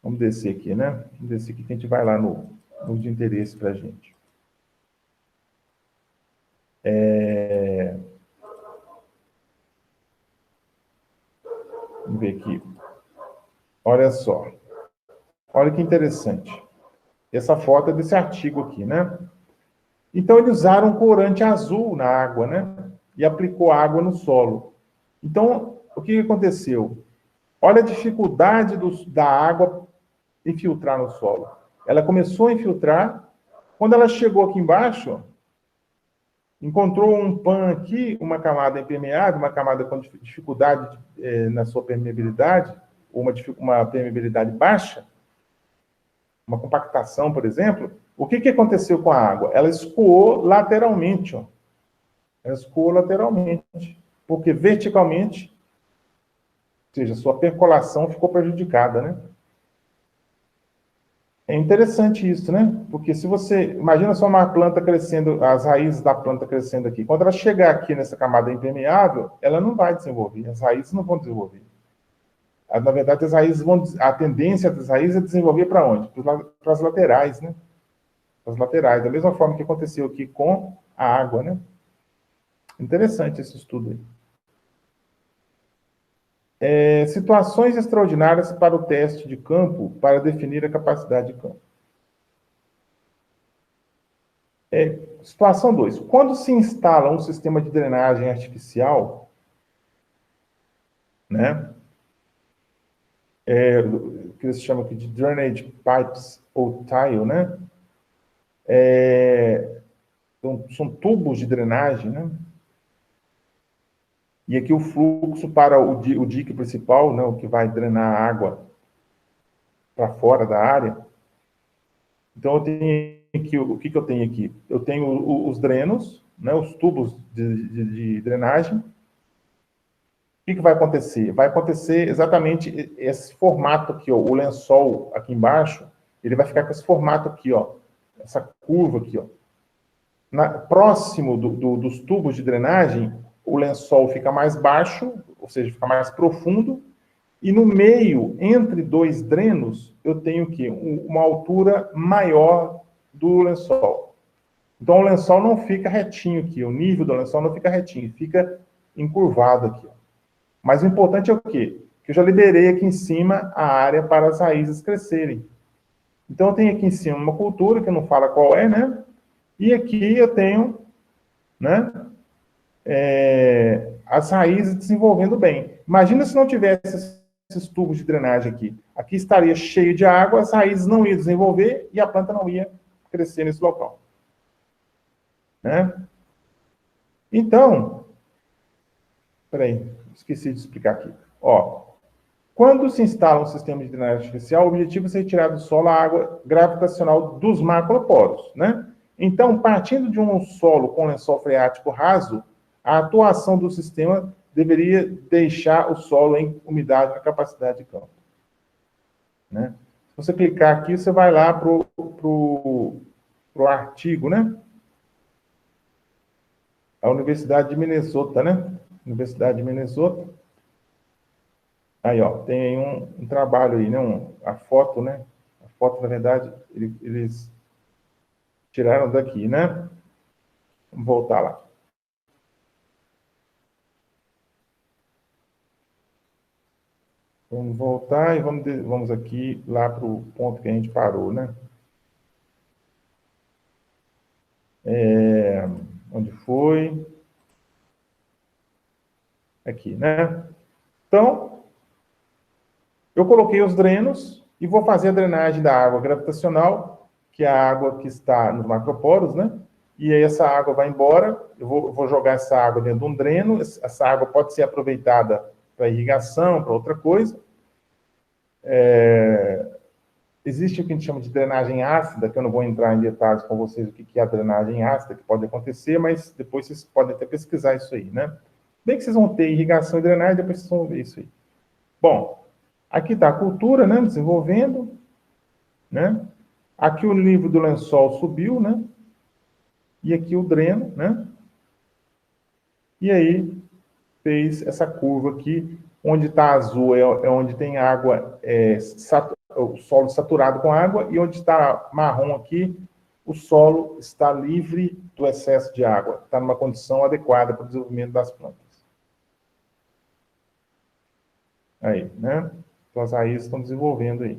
Vamos descer aqui, né? Vamos descer aqui que a gente vai lá no de interesse para a gente. Vamos ver aqui. Olha só. Olha que interessante. Essa foto é desse artigo aqui, né? Então, eles usaram corante azul na água, né? E aplicou água no solo. Então, o que aconteceu? Olha a dificuldade da água infiltrar no solo. Ela começou a infiltrar. Quando ela chegou aqui embaixo, encontrou um pan aqui, uma camada impermeável, uma camada com dificuldade na sua permeabilidade, ou uma permeabilidade baixa, uma compactação, por exemplo. O que aconteceu com a água? Ela escoou lateralmente, ó. Ela escoou lateralmente, porque verticalmente, ou seja, sua percolação ficou prejudicada, né? É interessante isso, né? Porque se você... Imagina só uma planta crescendo, as raízes da planta crescendo aqui. Quando ela chegar aqui nessa camada impermeável, ela não vai desenvolver. As raízes não vão desenvolver. Na verdade, as raízes vão... A tendência das raízes é desenvolver para onde? Para as laterais, né? Para as laterais. Da mesma forma que aconteceu aqui com a água, né? Interessante esse estudo aí. Situações extraordinárias para o teste de campo para definir a capacidade de campo. Situação 2. Quando se instala um sistema de drenagem artificial, né, que eles chamam aqui de drainage pipes ou tile, né, então, são tubos de drenagem, né, e aqui o fluxo para o dique principal, né, o que vai drenar a água para fora da área. Então, eu tenho aqui, o que eu tenho aqui? Eu tenho os drenos, né, os tubos de drenagem. O que vai acontecer? Vai acontecer exatamente esse formato aqui, ó, o lençol aqui embaixo, ele vai ficar com esse formato aqui, ó, essa curva aqui, ó. Próximo dos tubos de drenagem, o lençol fica mais baixo, ou seja, fica mais profundo, e no meio, entre dois drenos, eu tenho o quê? Uma altura maior do lençol. Então, o lençol não fica retinho aqui, o nível do lençol não fica retinho, fica encurvado aqui. Ó. Mas o importante é o quê? Que eu já liberei aqui em cima a área para as raízes crescerem. Então, eu tenho aqui em cima uma cultura, que não fala qual é, né? E aqui eu tenho, né? As raízes desenvolvendo bem. Imagina se não tivesse esses tubos de drenagem aqui. Aqui estaria cheio de água, as raízes não iam desenvolver e a planta não ia crescer nesse local. Né? Então, peraí, esqueci de explicar aqui. Ó, quando se instala um sistema de drenagem artificial, o objetivo é ser retirar do solo a água gravitacional dos macroporos, né? Então, partindo de um solo com lençol freático raso, a atuação do sistema deveria deixar o solo em umidade com capacidade de campo. Né? Se você clicar aqui, você vai lá para o artigo, né? A Universidade de Minnesota, né? Universidade de Minnesota. Aí, ó, tem aí um trabalho aí, né? A foto, né? A foto, na verdade, eles tiraram daqui, né? Vamos voltar lá. Vamos voltar e vamos aqui lá para o ponto que a gente parou, né? Onde foi? Aqui, né? Então, eu coloquei os drenos e vou fazer a drenagem da água gravitacional, que é a água que está nos macroporos, né? E aí essa água vai embora, eu vou jogar essa água dentro de um dreno, essa água pode ser aproveitada para irrigação, para outra coisa. Existe o que a gente chama de drenagem ácida, que eu não vou entrar em detalhes com vocês o que é a drenagem ácida, que pode acontecer, mas depois vocês podem até pesquisar isso aí, né? Bem que vocês vão ter irrigação e drenagem, depois vocês vão ver isso aí. Bom, aqui está a cultura, né, desenvolvendo, né? Aqui o nível do lençol subiu, né? E aqui o dreno, né? E aí fez essa curva aqui, onde está azul é onde tem água, o solo saturado com água, e onde está marrom aqui, o solo está livre do excesso de água, está numa condição adequada para o desenvolvimento das plantas. Aí, né? Então as raízes estão desenvolvendo aí.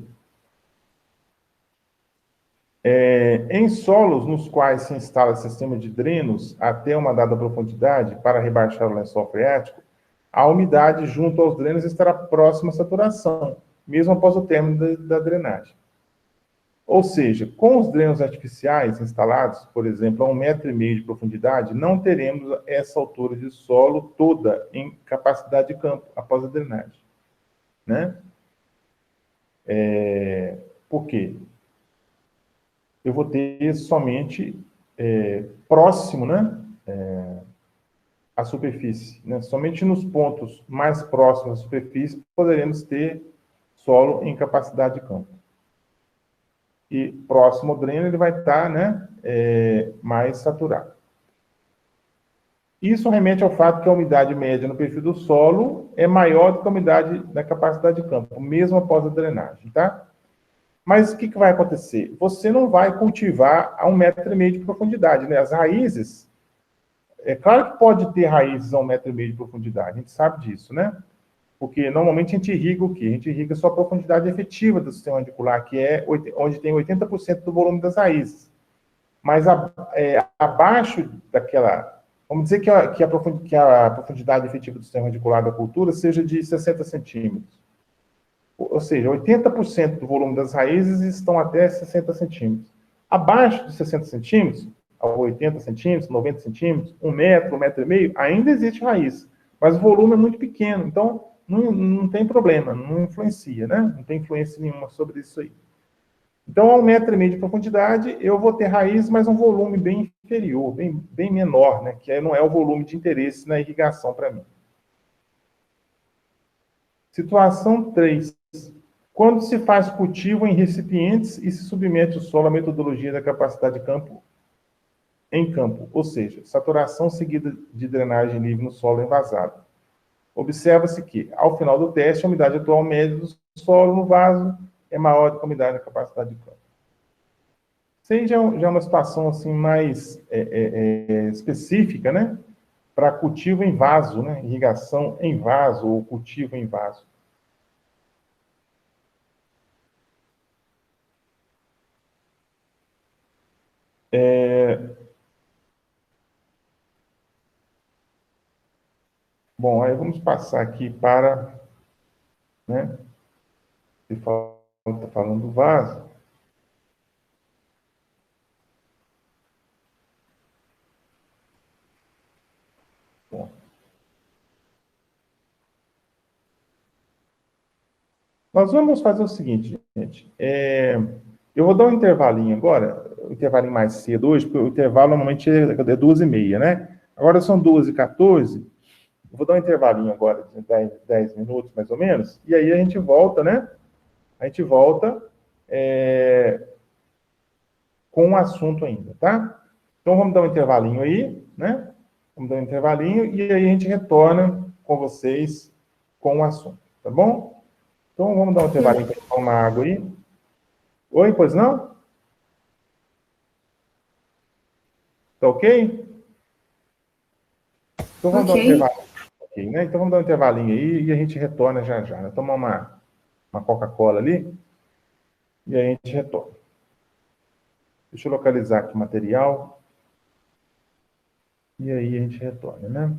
Em solos nos quais se instala sistema de drenos até uma dada profundidade para rebaixar o lençol freático, a umidade junto aos drenos estará próxima à saturação, mesmo após o término da drenagem. Ou seja, com os drenos artificiais instalados, por exemplo, a 1,5 m de profundidade, não teremos essa altura de solo toda em capacidade de campo após a drenagem. Né? Por quê? Eu vou ter somente próximo, né, à superfície. Né? Somente nos pontos mais próximos à superfície poderemos ter solo em capacidade de campo. E próximo ao dreno ele vai estar, né, mais saturado. Isso remete ao fato que a umidade média no perfil do solo é maior do que a umidade da capacidade de campo, mesmo após a drenagem, tá? Mas o que vai acontecer? Você não vai cultivar a 1,5 m de profundidade, né? As raízes, é claro que pode ter raízes a 1,5 m de profundidade, a gente sabe disso, né? Porque normalmente a gente irriga o quê? A gente irriga só a profundidade efetiva do sistema radicular, que é onde tem 80% do volume das raízes. Mas abaixo daquela... Vamos dizer que a profundidade efetiva do sistema radicular da cultura seja de 60 centímetros. Ou seja, 80% do volume das raízes estão até 60 centímetros. Abaixo de 60 centímetros, a 80 centímetros, 90 centímetros, 1 metro, 1,5 m, ainda existe raiz. Mas o volume é muito pequeno, então não tem problema, não influencia, né? Não tem influência nenhuma sobre isso aí. Então, a 1,5 m de profundidade, eu vou ter raiz, mas um volume bem inferior, bem menor, né? Que não é o volume de interesse na irrigação para mim. Situação 3. Quando se faz cultivo em recipientes e se submete o solo à metodologia da capacidade de campo em campo, ou seja, saturação seguida de drenagem livre no solo envasado. Observa-se que, ao final do teste, a umidade atual média do solo no vaso é maior do que a umidade da capacidade de campo. Isso aí já é uma situação assim, mais específica, né? Para cultivo em vaso, né? Irrigação em vaso ou cultivo em vaso. Bom, aí vamos passar aqui para, né? Está falando do vaso. Bom, nós vamos fazer o seguinte, gente. Eu vou dar um intervalinho agora, um intervalinho mais cedo hoje, porque o intervalo normalmente é 2h30, né? Agora são 2h14. Eu vou dar um intervalinho agora de 10 minutos, mais ou menos, e aí a gente volta, né? A gente volta com o assunto ainda, tá? Então vamos dar um intervalinho aí, né? Vamos dar um intervalinho e aí a gente retorna com vocês com o assunto, tá bom? Então vamos dar um intervalinho para tomar água aí. Oi, pois não? Tá ok? Então vamos dar um Ok. intervalinho. Ok, né? Então vamos dar um intervalinho aí e a gente retorna já já. Né? Tomar uma Coca-Cola ali e aí a gente retorna. Deixa eu localizar aqui o material e aí a gente retorna, né?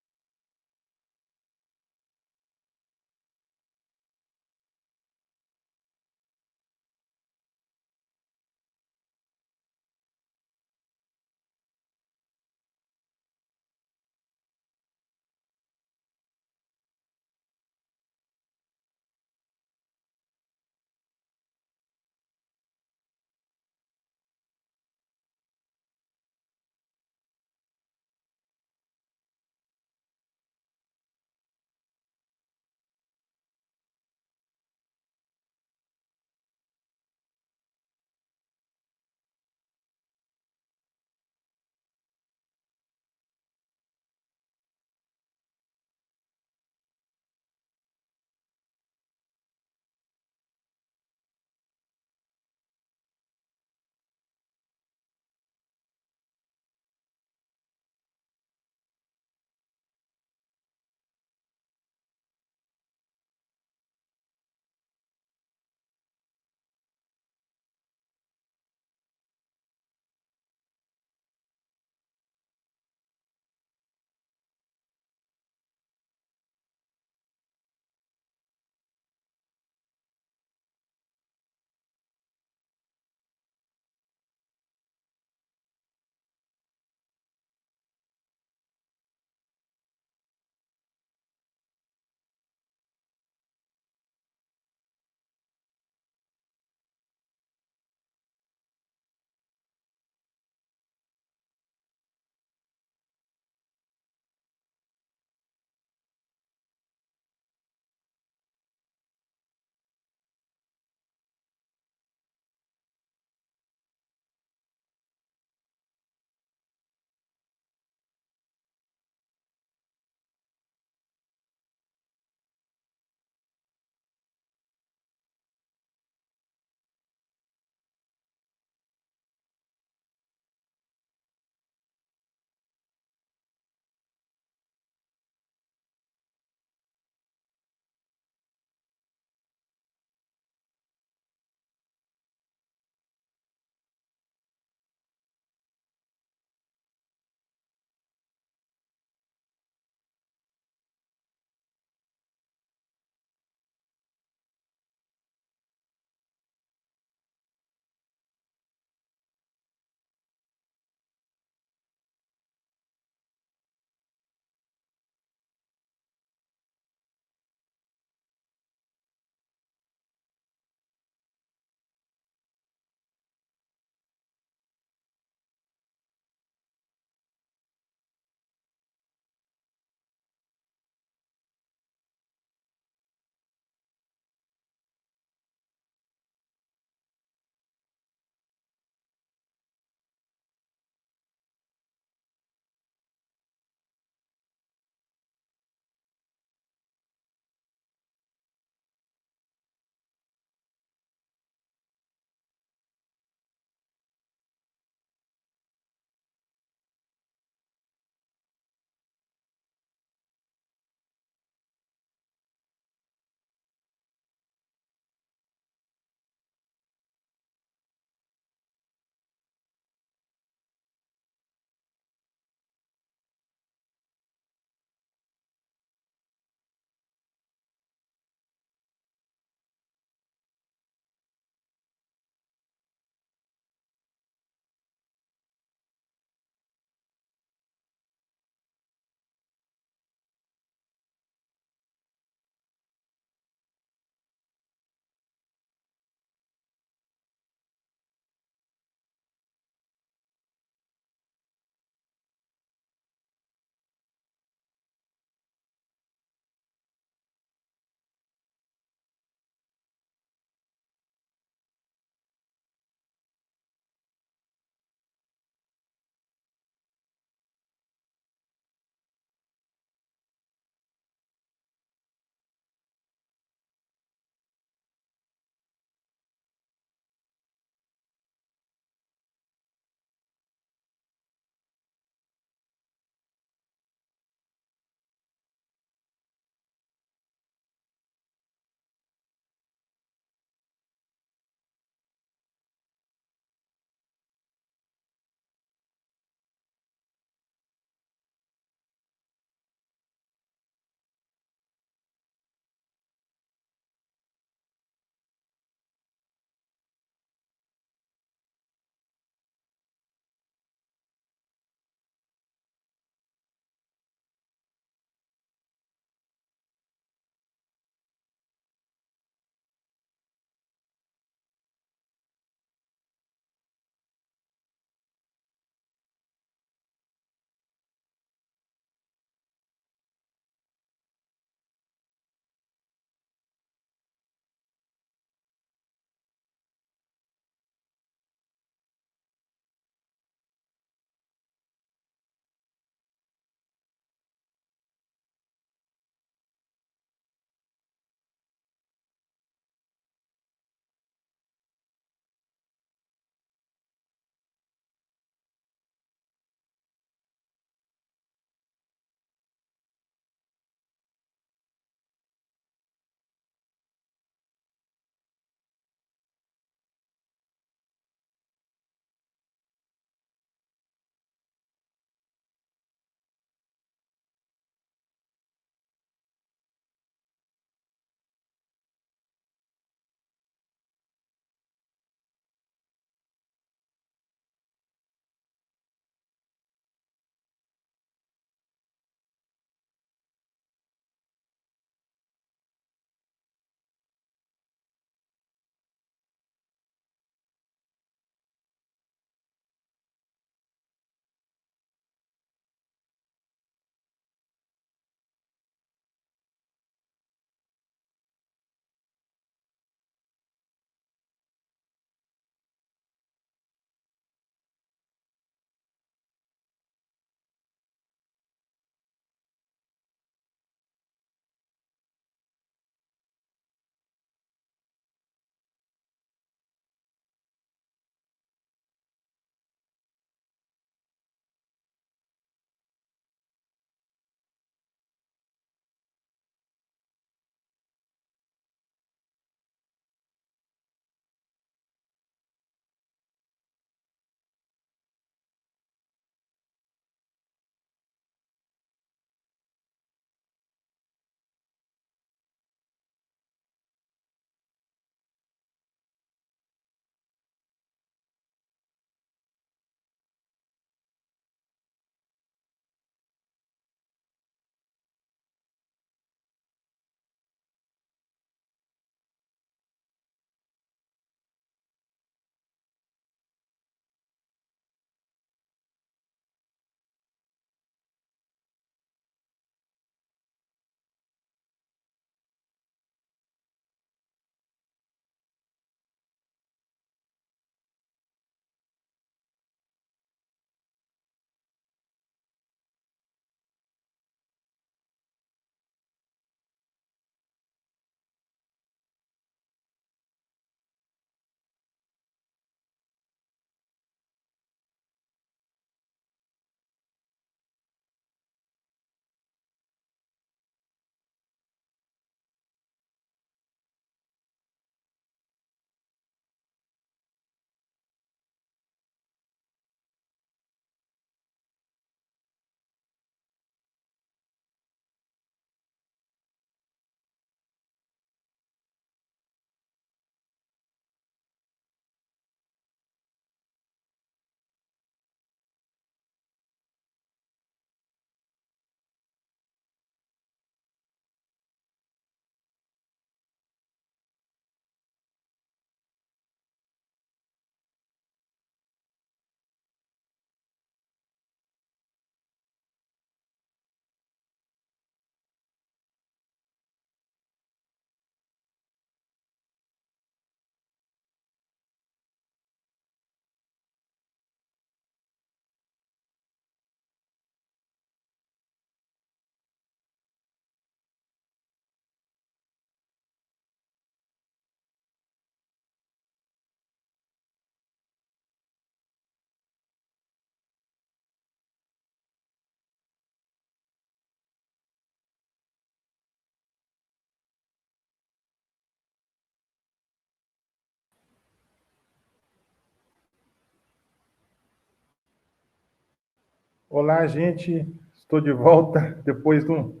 Olá, gente. Estou de volta depois de um...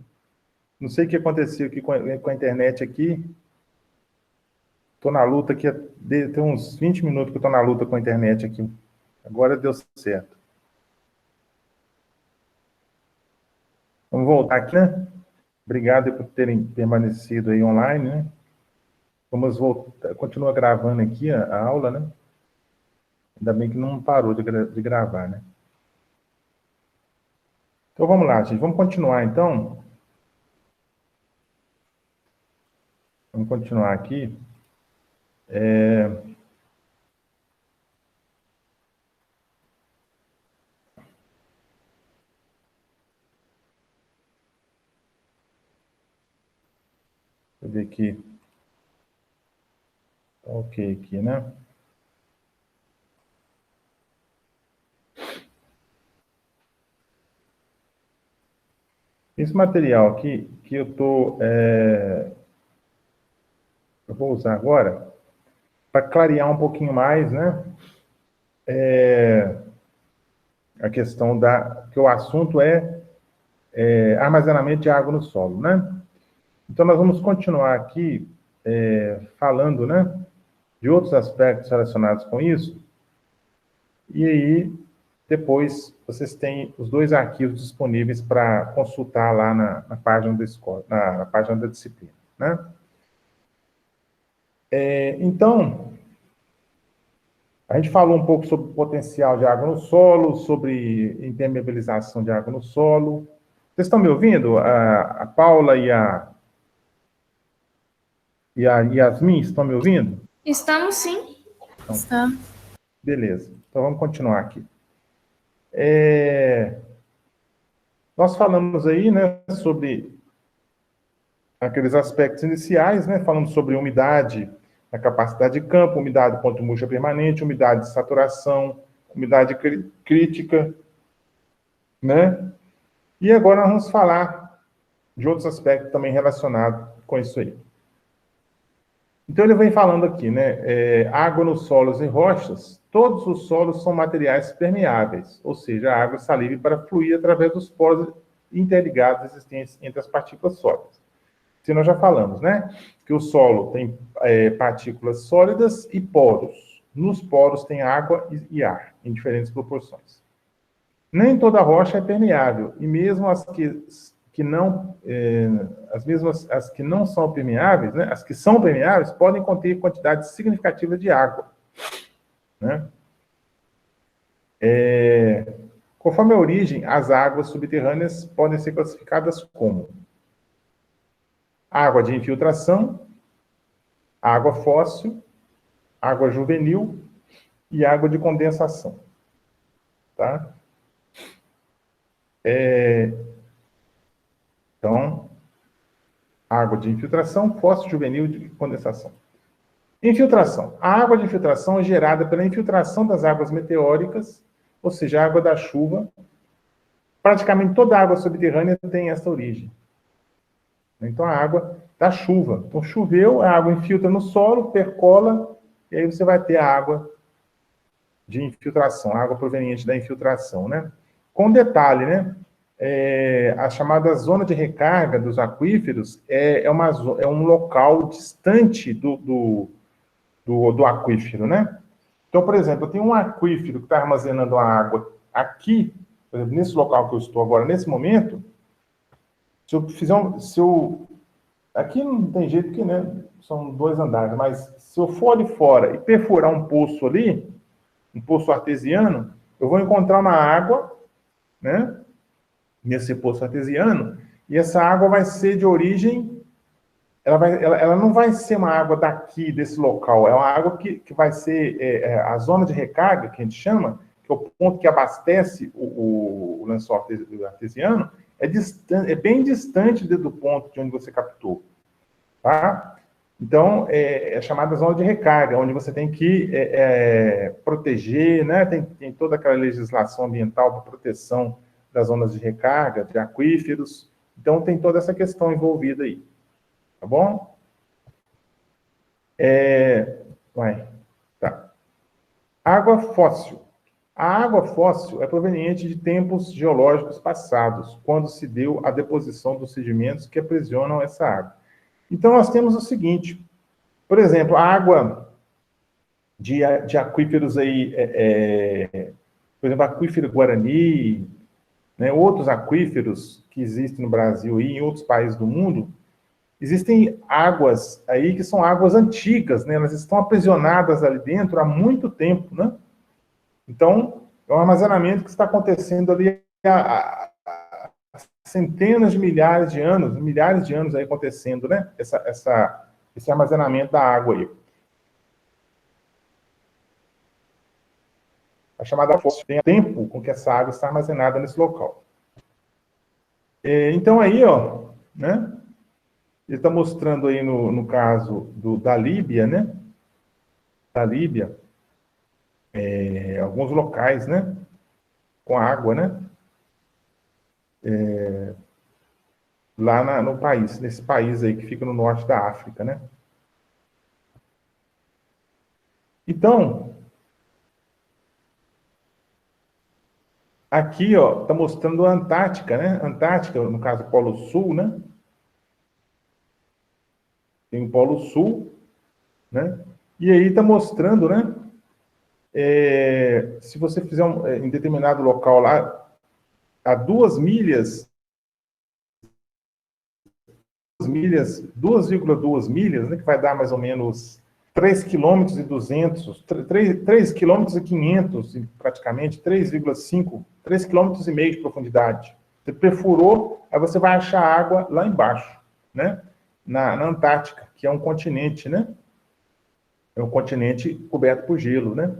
Não sei o que aconteceu aqui com a internet aqui. Estou na luta aqui, tem uns 20 minutos que eu estou na luta com a internet aqui. Agora deu certo. Vamos voltar aqui, né? Obrigado por terem permanecido aí online, né? Vamos voltar, continua gravando aqui a aula, né? Ainda bem que não parou de gravar, né? Então vamos lá, gente. Vamos continuar então. Vamos continuar aqui. Deixa eu ver aqui. Ok aqui, né? Esse material aqui que eu vou usar agora para clarear um pouquinho mais, né? A questão que o assunto é armazenamento de água no solo, né? Então nós vamos continuar aqui falando, né? De outros aspectos relacionados com isso. E aí depois vocês têm os dois arquivos disponíveis para consultar lá na página da escola, na página da disciplina, né? Então, a gente falou um pouco sobre o potencial de água no solo, sobre impermeabilização de água no solo. Vocês estão me ouvindo? A Paula e a Yasmin estão me ouvindo? Estamos sim. Então, Estamos. beleza. Então vamos continuar aqui. Nós falamos aí, né, sobre aqueles aspectos iniciais, né? Falamos sobre umidade na capacidade de campo, umidade ponto murcha permanente, umidade de saturação, umidade crítica, né? E agora nós vamos falar de outros aspectos também relacionados com isso aí. Então ele vem falando aqui, né? Água nos solos e rochas, todos os solos são materiais permeáveis, ou seja, a água está livre para fluir através dos poros interligados existentes entre as partículas sólidas. Se nós já falamos, né? Que o solo tem partículas sólidas e poros. Nos poros tem água e ar, em diferentes proporções. Nem toda rocha é permeável, e mesmo as que não, as que não são permeáveis, né? As que são permeáveis podem conter quantidades significativas de água, né? Conforme a origem, as águas subterrâneas podem ser classificadas como água de infiltração, água fóssil, água juvenil e água de condensação, tá? Então, água de infiltração, fóssil, juvenil e de condensação. Infiltração. A água de infiltração é gerada pela infiltração das águas meteóricas, ou seja, a água da chuva. Praticamente toda a água subterrânea tem essa origem. Então, a água da chuva. Então, choveu, a água infiltra no solo, percola, e aí você vai ter a água de infiltração, a água proveniente da infiltração, né? Com detalhe, né? A chamada zona de recarga dos aquíferos é um local distante do aquífero, né? Então, por exemplo, eu tenho um aquífero que está armazenando a água aqui, por exemplo, nesse local que eu estou agora, nesse momento, se eu fizer aqui não tem jeito que, né, são 2 andares, mas se eu for ali fora e perfurar um poço ali, um poço artesiano, eu vou encontrar uma água, né, nesse poço artesiano, e essa água vai ser de origem, ela não vai ser uma água daqui, desse local, é uma água que vai ser a zona de recarga, que a gente chama, que é o ponto que abastece o lençol artesiano, é bem distante do ponto de onde você captou, tá? Então, é chamada zona de recarga, onde você tem que proteger, né? Tem toda aquela legislação ambiental para proteção das zonas de recarga, de aquíferos. Então, tem toda essa questão envolvida aí. Tá bom? Tá. Água fóssil. A água fóssil é proveniente de tempos geológicos passados, quando se deu a deposição dos sedimentos que aprisionam essa água. Então, nós temos o seguinte, por exemplo, a água de aquíferos aí, por exemplo, aquífero Guarani, né, outros aquíferos que existem no Brasil e em outros países do mundo, existem águas aí que são águas antigas, né? Elas estão aprisionadas ali dentro há muito tempo, né? Então, é um armazenamento que está acontecendo ali há centenas de milhares de anos aí acontecendo, né? Esse armazenamento da água aí. A chamada fóssil tem tempo com que essa água está armazenada nesse local. Então aí, ó, né? Ele está mostrando aí no caso da Líbia, né? Da Líbia, alguns locais, né? Com água, né? Lá no país, nesse país aí que fica no norte da África, né? Então, aqui, ó, está mostrando a Antártica, né? Antártica, no caso, Polo Sul, né? Tem o Polo Sul, né? E aí está mostrando, né? Se você fizer em determinado local lá, a 2,2 milhas, né, que vai dar mais ou menos 3,2 km, 3,5 km praticamente, 3,5 km de profundidade. Você perfurou, aí você vai achar água lá embaixo, né? Na Antártica, que é um continente, né? É um continente coberto por gelo, né?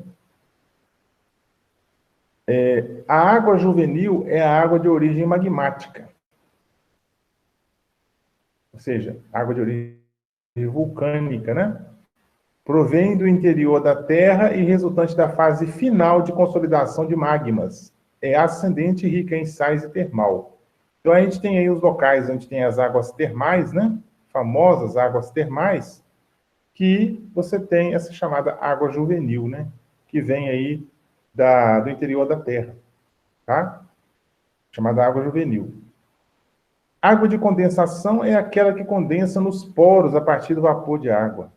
A água juvenil é a água de origem magmática. Ou seja, água de origem vulcânica, né? Provém do interior da Terra e resultante da fase final de consolidação de magmas. É ascendente e rica em sais e termal. Então, a gente tem aí os locais onde tem as águas termais, né? Famosas águas termais, que você tem essa chamada água juvenil, né? Que vem aí do interior da Terra, tá? Chamada água juvenil. Água de condensação é aquela que condensa nos poros a partir do vapor de água.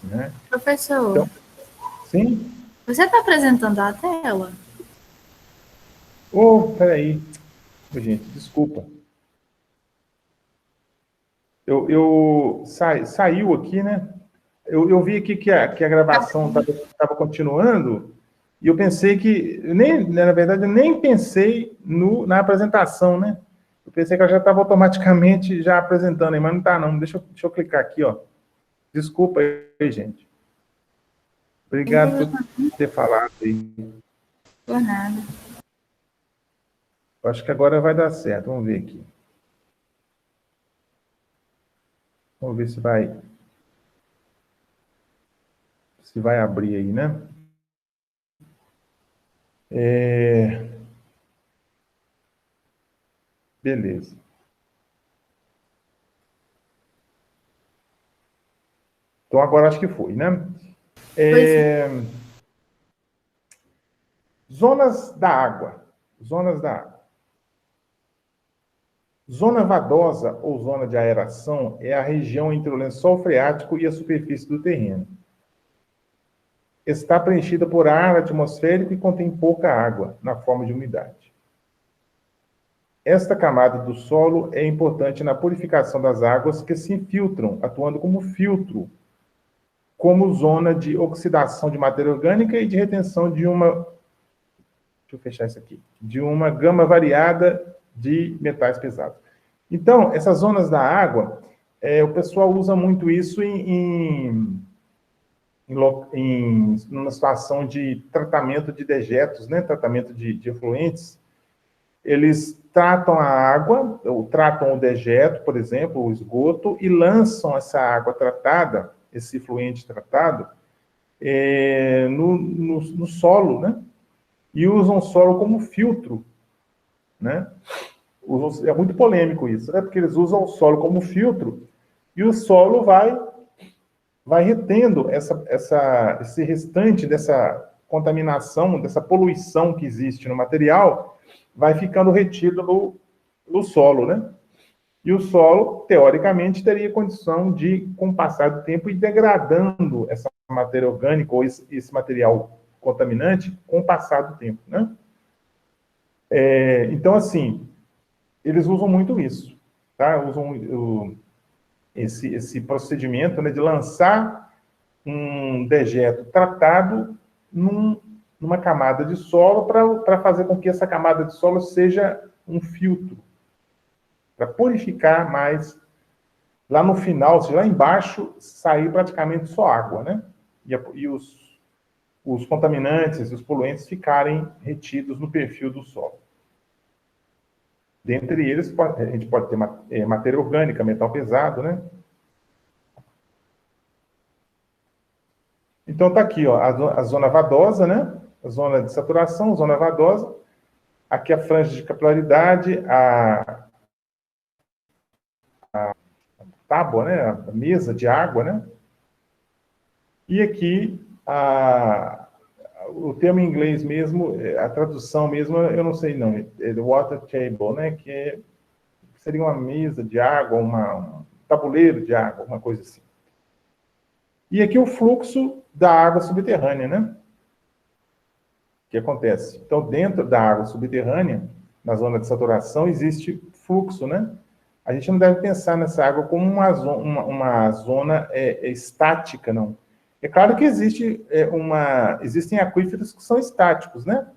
Né? Professor, então, sim? Você está apresentando a tela? Peraí. Gente, desculpa. Saiu aqui, né? Eu vi aqui que a gravação estava continuando e eu pensei que, na verdade, eu nem pensei na apresentação, né? Eu pensei que ela já estava automaticamente já apresentando, mas não está, não. Deixa eu clicar aqui, ó. Desculpa aí, gente. Obrigado por ter falado aí. Por nada. Acho que agora vai dar certo. Vamos ver aqui. Vamos ver se vai abrir aí, né? Beleza. Então, agora acho que foi, né? Zonas da água. Zonas da água. Zona vadosa ou zona de aeração é a região entre o lençol freático e a superfície do terreno. Está preenchida por ar atmosférico e contém pouca água, na forma de umidade. Esta camada do solo é importante na purificação das águas que se infiltram, atuando como filtro, como zona de oxidação de matéria orgânica e de retenção de uma gama variada de metais pesados. Então, essas zonas da água, o pessoal usa muito isso numa situação de tratamento de dejetos, né? Tratamento de efluentes. Eles tratam a água, ou tratam o dejeto, por exemplo, o esgoto, e lançam essa água tratada, esse efluente tratado, no solo, né? E usam o solo como filtro, né? É muito polêmico isso, né? Porque eles usam o solo como filtro e o solo vai retendo esse restante contaminação, dessa poluição que existe no material, vai ficando retido no solo, né? E o solo, teoricamente, teria condição de, com o passar do tempo, ir degradando essa matéria orgânica ou esse material contaminante com o passar do tempo, né? Então, assim, eles usam muito isso, tá? Usam esse procedimento, né, de lançar um dejeto tratado numa camada de solo para fazer com que essa camada de solo seja um filtro, para purificar mais. Lá no final, ou seja, lá embaixo, sair praticamente só água, né? E os contaminantes, os poluentes ficarem retidos no perfil do solo. Dentre eles, a gente pode ter matéria orgânica, metal pesado, né? Então, está aqui, ó, a zona vadosa, né? A zona de saturação, zona vadosa. Aqui a franja de capilaridade, a tábua, né? A mesa de água, né? E aqui, o termo em inglês mesmo, a tradução mesmo, eu não sei não, é water table, né? Que seria uma mesa de água, um tabuleiro de água, uma coisa assim. E aqui o fluxo da água subterrânea, né? O que acontece? Então, dentro da água subterrânea, na zona de saturação, existe fluxo, né? A gente não deve pensar nessa água como uma zona estática, não. É claro que existem aquíferos que são estáticos, né?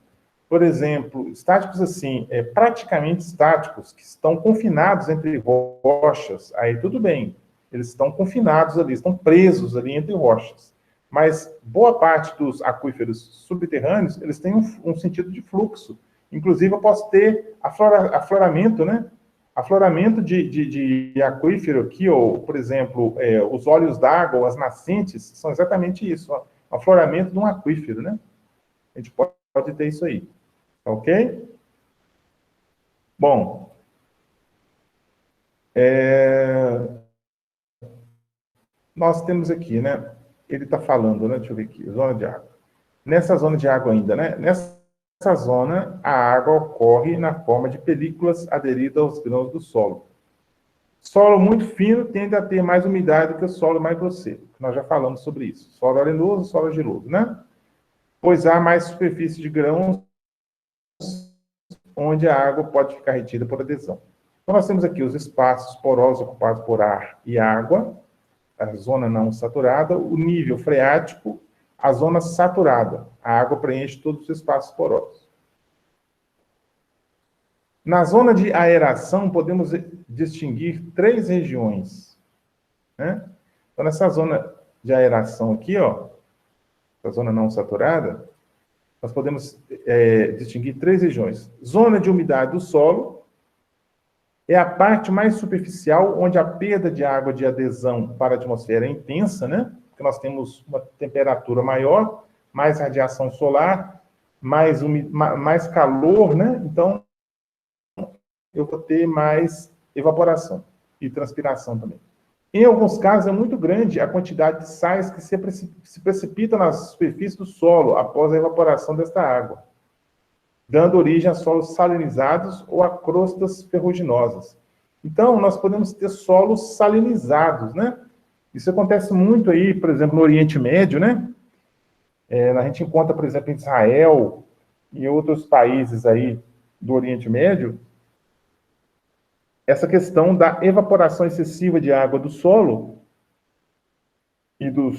Por exemplo, estáticos assim, praticamente estáticos, que estão confinados entre rochas, aí tudo bem. Eles estão confinados ali, estão presos ali entre rochas. Mas boa parte dos aquíferos subterrâneos, eles têm um sentido de fluxo. Inclusive, eu posso ter afloramento, né? Afloramento de aquífero aqui, ou, por exemplo, os olhos d'água, ou as nascentes, são exatamente isso, ó, afloramento de um aquífero, né? A gente pode ter isso aí, ok? Bom, nós temos aqui, né? Ele está falando, né? Deixa eu ver aqui, zona de água. Nessa zona de água ainda, né? Nessa zona, a água ocorre na forma de películas aderidas aos grãos do solo. Solo muito fino tende a ter mais umidade do que o solo mais grosseiro. Nós já falamos sobre isso. Solo arenoso, solo geloso, né? Pois há mais superfície de grãos onde a água pode ficar retida por adesão. Então, nós temos aqui os espaços porosos ocupados por ar e água, a zona não saturada, o nível freático, a zona saturada. A água preenche todos os espaços porosos. Na zona de aeração, podemos distinguir 3 regiões, né? Então, nessa zona de aeração aqui, ó, a zona não saturada, nós podemos distinguir 3 regiões. Zona de umidade do solo é a parte mais superficial, onde a perda de água de adesão para a atmosfera é intensa, né? Porque nós temos uma temperatura maior, mais radiação solar, mais calor, né? Então, eu vou ter mais evaporação e transpiração também. Em alguns casos, é muito grande a quantidade de sais que se precipitam na superfície do solo após a evaporação desta água, dando origem a solos salinizados ou a crostas ferruginosas. Então, nós podemos ter solos salinizados, né? Isso acontece muito aí, por exemplo, no Oriente Médio, né? A gente encontra, por exemplo, em Israel e outros países aí do Oriente Médio, essa questão da evaporação excessiva de água do solo e dos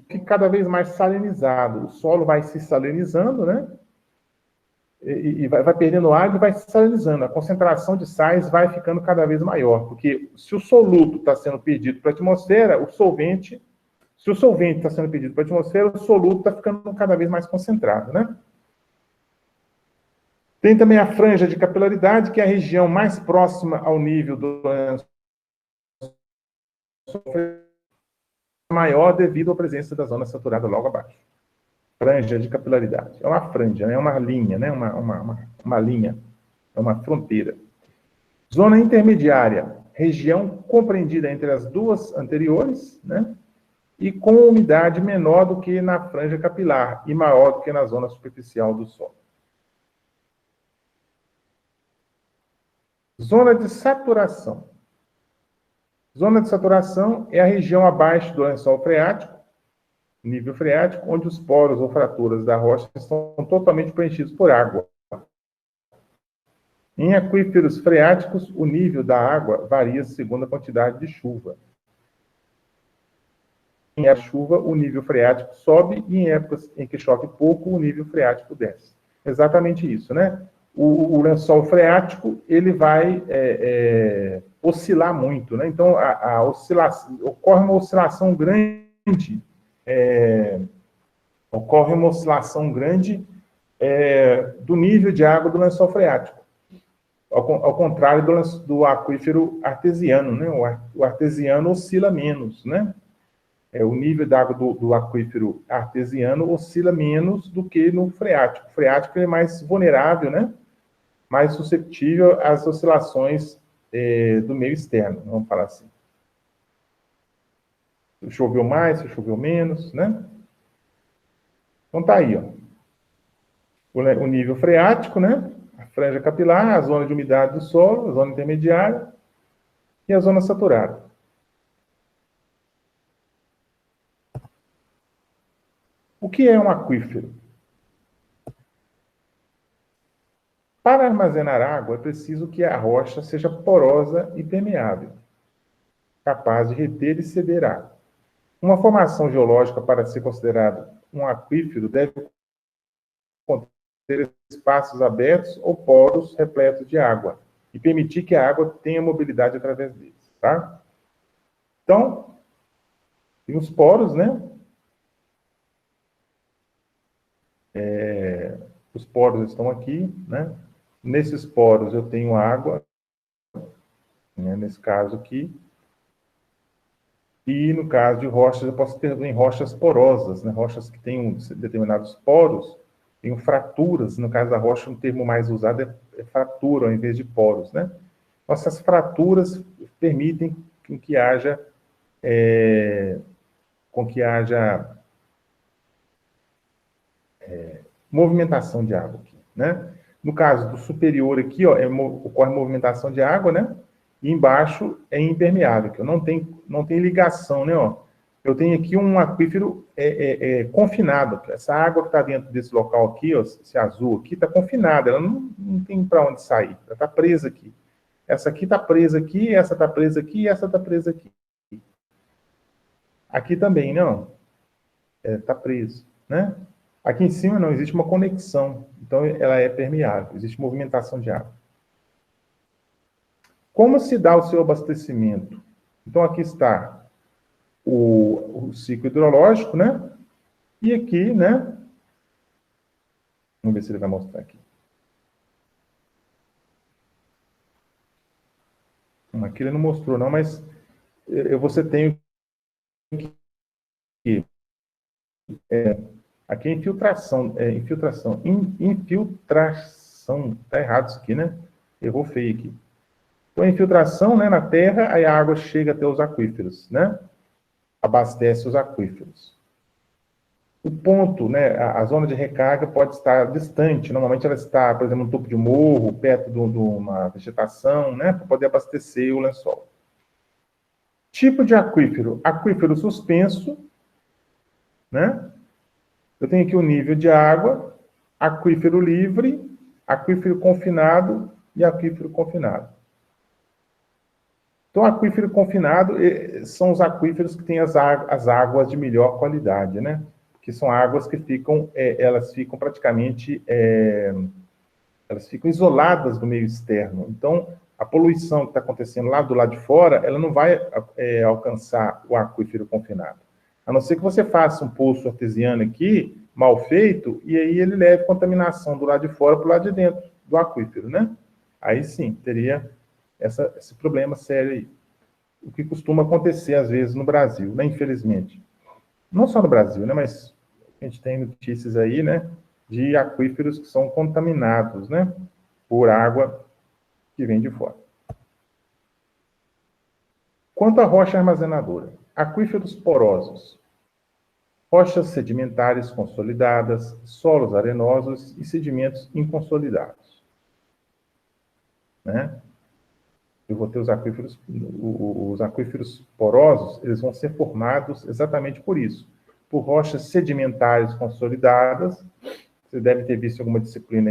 que cada vez mais salinizado. O solo vai se salinizando, né? E vai perdendo água e vai se salinizando. A concentração de sais vai ficando cada vez maior, porque se o soluto está sendo perdido para a atmosfera, se o solvente está sendo perdido para a atmosfera, o soluto está ficando cada vez mais concentrado, né? Tem também a franja de capilaridade, que é a região mais próxima ao nível do maior devido à presença da zona saturada logo abaixo. Franja de capilaridade. É uma franja, é uma linha, né? Uma linha, é uma fronteira. Zona intermediária, região compreendida entre as duas anteriores, né? e com umidade menor do que na franja capilar e maior do que na zona superficial do solo. Zona de saturação. Zona de saturação é a região abaixo do lençol freático, nível freático, onde os poros ou fraturas da rocha estão totalmente preenchidos por água. Em aquíferos freáticos, o nível da água varia segundo a quantidade de chuva. Em época de chuva, o nível freático sobe e em épocas em que chove pouco, o nível freático desce. Exatamente isso, né? O lençol freático, ele vai oscilar muito, né? Então, ocorre uma oscilação grande, do nível de água do lençol freático. Ao contrário do aquífero artesiano, né? O artesiano oscila menos, né? O nível d'água do aquífero artesiano oscila menos do que no freático. O freático é mais vulnerável, né? Mais suscetível às oscilações do meio externo, vamos falar assim. Se choveu mais, se choveu menos, né? Então tá aí, ó. O nível freático, né? A franja capilar, a zona de umidade do solo, a zona intermediária e a zona saturada. O que é um aquífero? Para armazenar água, é preciso que a rocha seja porosa e permeável, capaz de reter e ceder água. Uma formação geológica, para ser considerada um aquífero, deve conter espaços abertos ou poros repletos de água e permitir que a água tenha mobilidade através deles, tá? Então, tem os poros, né? Os poros estão aqui, né? Nesses poros eu tenho água, né? Nesse caso aqui. E no caso de rochas, eu posso ter em rochas porosas, né? Rochas que têm determinados poros, tem fraturas. No caso da rocha, um termo mais usado é fratura, ao invés de poros, né? Então, essas fraturas permitem que haja movimentação de água aqui, né? No caso do superior aqui, ó, ocorre movimentação de água, né? E embaixo é impermeável, que não tem ligação, né? Ó. Eu tenho aqui um aquífero confinado. Essa água que está dentro desse local aqui, ó, esse azul aqui, está confinada, ela não tem para onde sair, ela está presa aqui. Essa aqui está presa aqui, essa está presa aqui e essa está presa aqui. Aqui também, não. Está preso, né? Aqui em cima não existe uma conexão, então ela é permeável, existe movimentação de água. Como se dá o seu abastecimento? Então aqui está o ciclo hidrológico, né? E aqui, né? Vamos ver se ele vai mostrar aqui. Aqui ele não mostrou não, mas você tem aqui aqui é infiltração, infiltração, tá errado isso aqui, né? Errou feio aqui. Então, a infiltração, né, na terra, aí a água chega até os aquíferos, né? Abastece os aquíferos. O ponto, né, a zona de recarga pode estar distante, normalmente ela está, por exemplo, no topo de morro, perto de uma vegetação, né, para poder abastecer o lençol. Tipo de aquífero: aquífero suspenso, né? Eu tenho aqui o nível de água, aquífero livre, aquífero confinado e aquífero confinado. Então, aquífero confinado são os aquíferos que têm as águas de melhor qualidade, né? Que são águas que elas ficam praticamente, elas ficam isoladas do meio externo. Então, a poluição que está acontecendo lá do lado de fora, ela não vai alcançar o aquífero confinado. A não ser que você faça um poço artesiano aqui, mal feito, e aí ele leve contaminação do lado de fora para o lado de dentro do aquífero, né? Aí sim, teria esse problema sério aí. O que costuma acontecer, às vezes, no Brasil, né? Infelizmente. Não só no Brasil, né? Mas a gente tem notícias aí, né? De aquíferos que são contaminados, né? Por água que vem de fora. Quanto à rocha armazenadora, aquíferos porosos. rochas sedimentares consolidadas, solos arenosos e sedimentos inconsolidados. Né? Eu vou ter os aquíferos porosos, eles vão ser formados exatamente por isso, por rochas sedimentares consolidadas. Você deve ter visto em alguma disciplina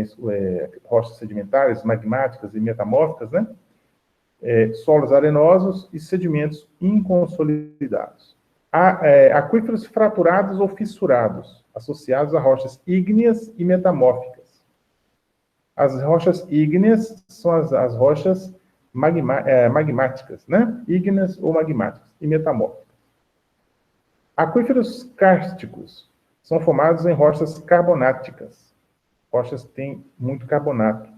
rochas sedimentares, magmáticas e metamórficas, né? Solos arenosos e sedimentos inconsolidados. Aquíferos fraturados ou fissurados, associados a rochas ígneas e metamórficas. As rochas ígneas são as rochas magmáticas, né? Ígneas ou magmáticas e metamórficas. Aquíferos kársticos são formados em rochas carbonáticas. Rochas que têm muito carbonato.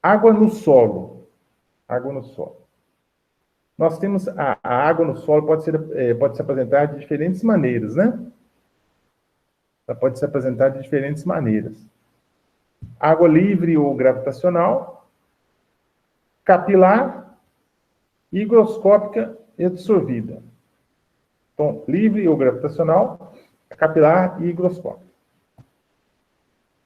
Água no solo. Água no solo. Nós temos a água no solo pode se apresentar de diferentes maneiras, né? Ela pode se apresentar de diferentes maneiras. Água livre ou gravitacional, capilar, higroscópica e absorvida. Então, livre ou gravitacional, capilar e higroscópica.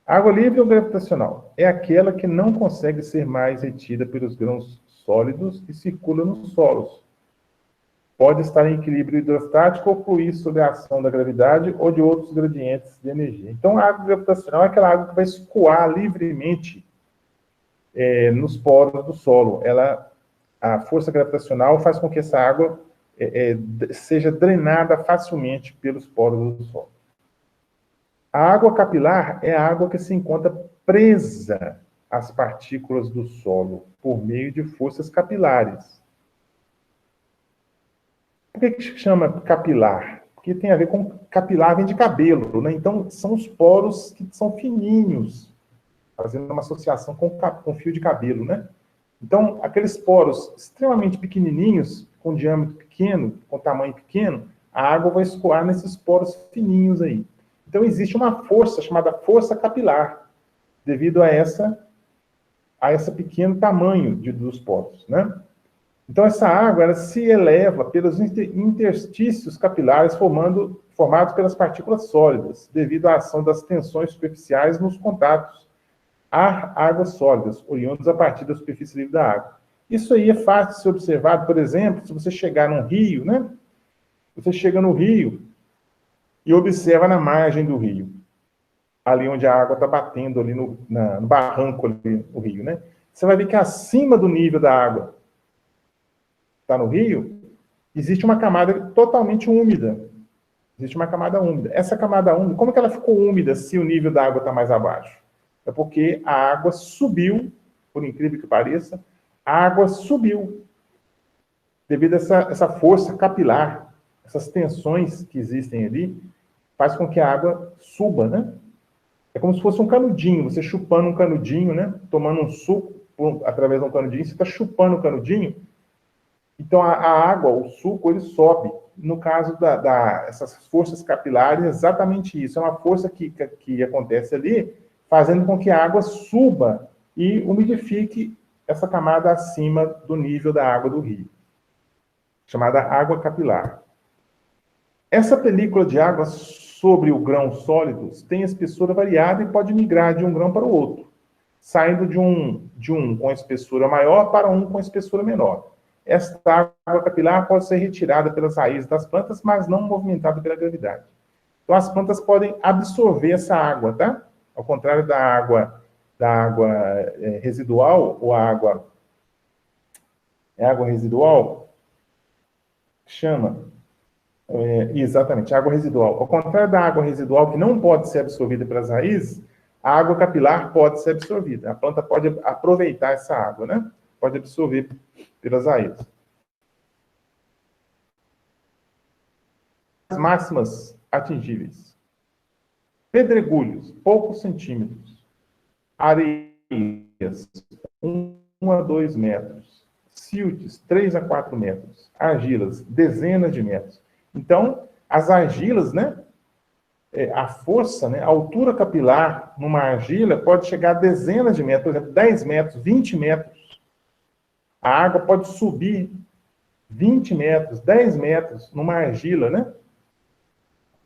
Água livre ou gravitacional é aquela que não consegue ser mais retida pelos grãos sólidos e circula nos solos. Pode estar em equilíbrio hidrostático ou fluir sob a ação da gravidade ou de outros gradientes de energia. Então, a água gravitacional é aquela água que vai escoar livremente nos poros do solo. A força gravitacional faz com que essa água seja drenada facilmente pelos poros do solo. A água capilar é a água que se encontra presa às partículas do solo por meio de forças capilares. Por que se chama capilar? Porque tem a ver com capilar, vem de cabelo, né? Então, são os poros que são fininhos, fazendo uma associação com fio de cabelo, né? Então, aqueles poros extremamente pequenininhos, com diâmetro pequeno, com tamanho pequeno, a água vai escoar nesses poros fininhos aí. Então, existe uma força chamada força capilar, devido a esse pequeno tamanho dos poros, né? Então, essa água ela se eleva pelos interstícios capilares formados pelas partículas sólidas, devido à ação das tensões superficiais nos contatos ar-águas sólidas, oriundos a partir da superfície livre da água. Isso aí é fácil de ser observado, por exemplo, se você chegar num rio, né? Você chega no rio e observa na margem do rio, ali onde a água está batendo ali no barranco ali no rio, né? Você vai ver que acima do nível da água está no rio, existe uma camada totalmente úmida. Existe uma camada úmida. Essa camada úmida, como que ela ficou úmida se o nível da água está mais abaixo? É porque a água subiu, por incrível que pareça, a água subiu devido a essa força capilar, essas tensões que existem ali, faz com que a água suba, né? É como se fosse um canudinho, você chupando um canudinho, né? Tomando um suco através de um canudinho, você está chupando o canudinho. Então, a água, o suco, ele sobe. No caso dessas forças capilares, é exatamente isso. É uma força que acontece ali, fazendo com que a água suba e umidifique essa camada acima do nível da água do rio, chamada água capilar. Essa película de água sobre o grão sólido tem espessura variada e pode migrar de um grão para o outro, saindo de um com espessura maior para um com espessura menor. Esta água capilar pode ser retirada pelas raízes das plantas, mas não movimentada pela gravidade. Então, as plantas podem absorver essa água, tá? Ao contrário da água residual, ou água residual, chama... exatamente, água residual. Ao contrário da água residual, que não pode ser absorvida pelas raízes, a água capilar pode ser absorvida. A planta pode aproveitar essa água, né? Pode absorver pelas raízes. As máximas atingíveis. Pedregulhos, poucos centímetros. Areias, 1 a 2 metros. Siltes, 3 a 4 metros. Argilas, dezenas de metros. Então, as argilas, né? A força, né? A altura capilar numa argila pode chegar a dezenas de metros, por exemplo, 10 metros, 20 metros. A água pode subir 20 metros, 10 metros numa argila, né?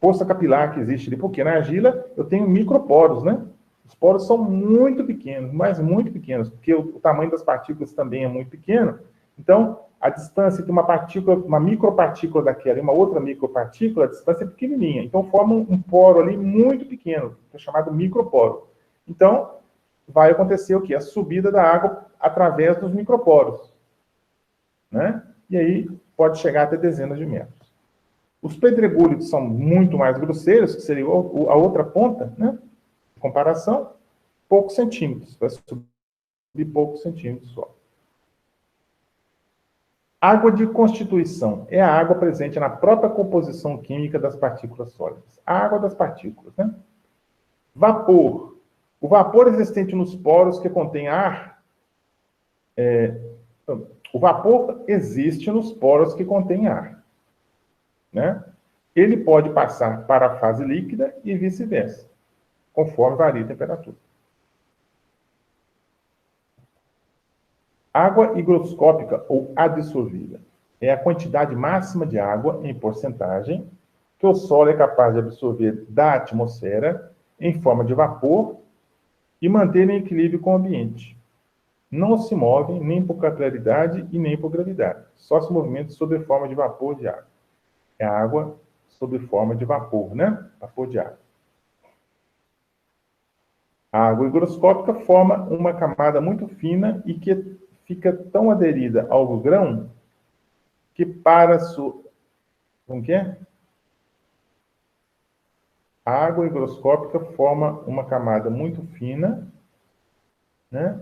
Força capilar que existe ali, porque na argila eu tenho microporos, né? Os poros são muito pequenos, mas muito pequenos, porque o tamanho das partículas também é muito pequeno. Então, a distância entre uma partícula, uma micropartícula daquela e uma outra micropartícula, a distância é pequenininha. Então, forma um poro ali muito pequeno, que é chamado microporo. Então, vai acontecer o quê? A subida da água através dos microporos, né? E aí pode chegar até dezenas de metros. Os pedregulhos são muito mais grosseiros, que seria a outra ponta, né? De comparação, poucos centímetros, vai subir poucos centímetros só. Água de constituição é a água presente na própria composição química das partículas sólidas. A água das partículas, né? Vapor. O vapor existente nos poros que contém ar. O vapor existe nos poros que contém ar, né? Ele pode passar para a fase líquida e vice-versa, conforme varia a temperatura. Água higroscópica ou adsorvida é a quantidade máxima de água em porcentagem que o solo é capaz de absorver da atmosfera em forma de vapor e manter em equilíbrio com o ambiente. Não se move nem por capilaridade e nem por gravidade. Só se movimenta sob forma de vapor de água. É a água sob forma de vapor, né? Vapor de água. A água higroscópica forma uma camada muito fina e que fica tão aderida ao grão que para sua... Como que é? A água higroscópica forma uma camada muito fina, né?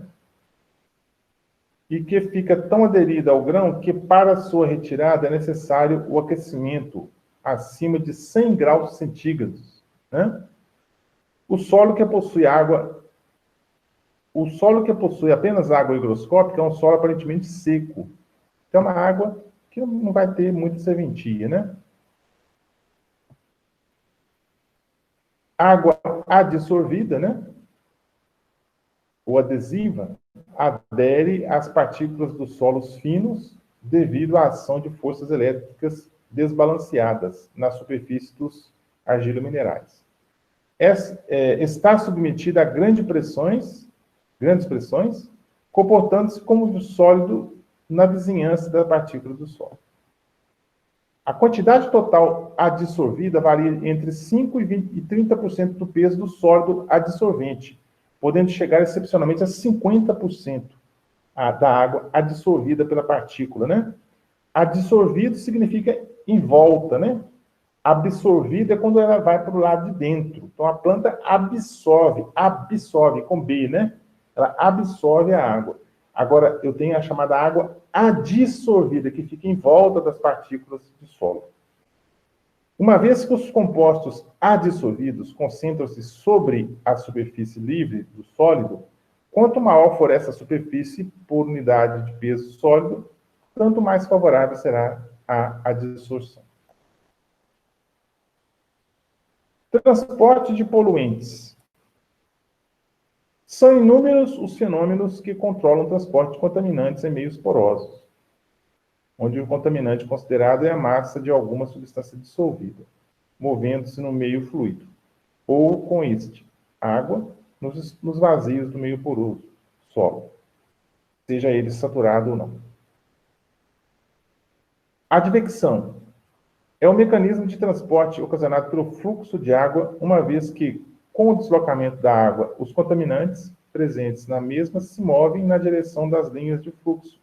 E que fica tão aderida ao grão que para sua retirada é necessário o aquecimento acima de 100 graus centígrados, né? O solo que possui apenas água higroscópica é um solo aparentemente seco. Então, é uma água que não vai ter muita serventia, né? Água adsorvida, né? Ou adesiva, adere às partículas dos solos finos devido à ação de forças elétricas desbalanceadas na superfície dos argilominerais. Está submetida a grandes pressões, comportando-se como sólido na vizinhança da partícula do solo. A quantidade total adsorvida varia entre 5% e 30% do peso do sólido adsorvente, podendo chegar excepcionalmente a 50% da água adsorvida pela partícula, né? Adsorvido significa em volta, né? Absorvida é quando ela vai para o lado de dentro. Então, a planta absorve com B, né? Ela absorve a água. Agora, eu tenho a chamada água adsorvida, que fica em volta das partículas do solo. Uma vez que os compostos adsorvidos concentram-se sobre a superfície livre do sólido, quanto maior for essa superfície por unidade de peso sólido, tanto mais favorável será a adsorção. Transporte de poluentes. São inúmeros os fenômenos que controlam o transporte de contaminantes em meios porosos, onde o contaminante considerado é a massa de alguma substância dissolvida, movendo-se no meio fluido, ou com este, água, nos vazios do meio poroso, solo, seja ele saturado ou não. Advecção é o mecanismo de transporte ocasionado pelo fluxo de água, uma vez que, com o deslocamento da água, os contaminantes presentes na mesma se movem na direção das linhas de fluxo,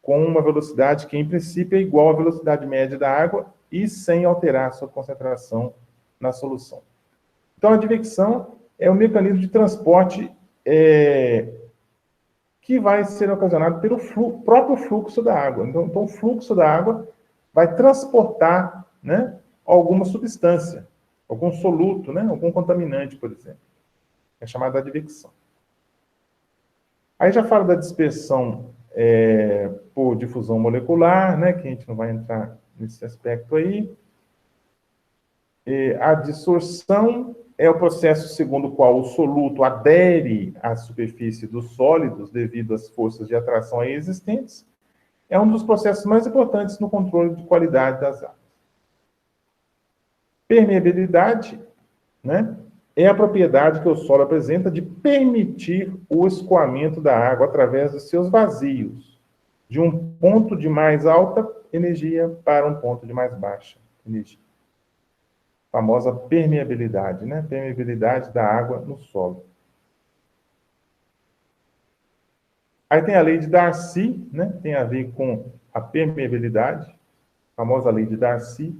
com uma velocidade que, em princípio, é igual à velocidade média da água e sem alterar sua concentração na solução. Então, a advecção é o mecanismo de transporte que vai ser ocasionado pelo próprio fluxo da água. Então, o fluxo da água vai transportar, né, alguma substância, algum soluto, né, algum contaminante, por exemplo. É chamada advecção. Aí já fala da dispersão por difusão molecular, né, que a gente não vai entrar nesse aspecto aí. A dissorção é o processo segundo o qual o soluto adere à superfície dos sólidos devido às forças de atração aí existentes. é um dos processos mais importantes no controle de qualidade das águas. Permeabilidade, né, é a propriedade que o solo apresenta de permitir o escoamento da água através dos seus vazios, de um ponto de mais alta energia para um ponto de mais baixa energia. A famosa permeabilidade, né? Permeabilidade da água no solo. Aí tem a lei de Darcy, né? Tem a ver com a permeabilidade, a famosa lei de Darcy.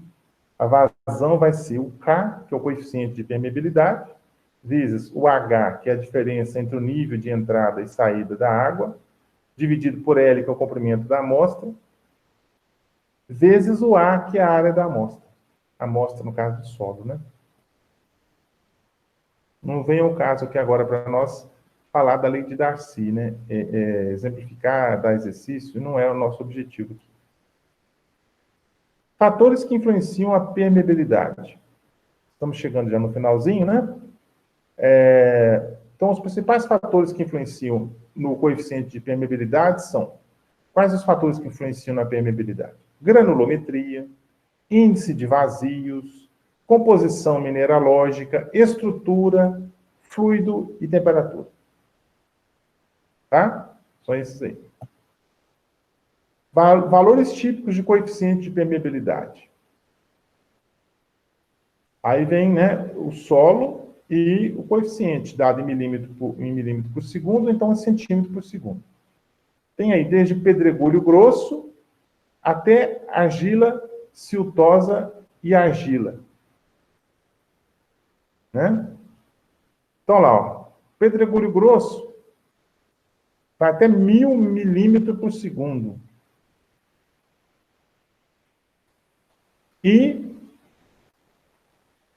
A vazão vai ser o K, que é o coeficiente de permeabilidade, vezes o H, que é a diferença entre o nível de entrada e saída da água, dividido por L, que é o comprimento da amostra, vezes o A, que é a área da amostra. Amostra, no caso do solo, né? Não vem ao caso aqui agora para nós falar da lei de Darcy, né? Exemplificar, dar exercício, não é o nosso objetivo aqui. Fatores que influenciam a permeabilidade. Estamos chegando já no finalzinho, né? Então, os principais fatores que influenciam no coeficiente de permeabilidade são: quais os fatores que influenciam na permeabilidade? Granulometria, índice de vazios, composição mineralógica, estrutura, fluido e temperatura. Tá? São esses aí. Valores típicos de coeficiente de permeabilidade. Aí vem, né, o solo e o coeficiente, dado em milímetro por segundo, então em centímetro por segundo. Tem aí desde pedregulho grosso até argila, siltosa e argila. Né? Então lá, ó, pedregulho grosso vai até 1000 milímetros por segundo. E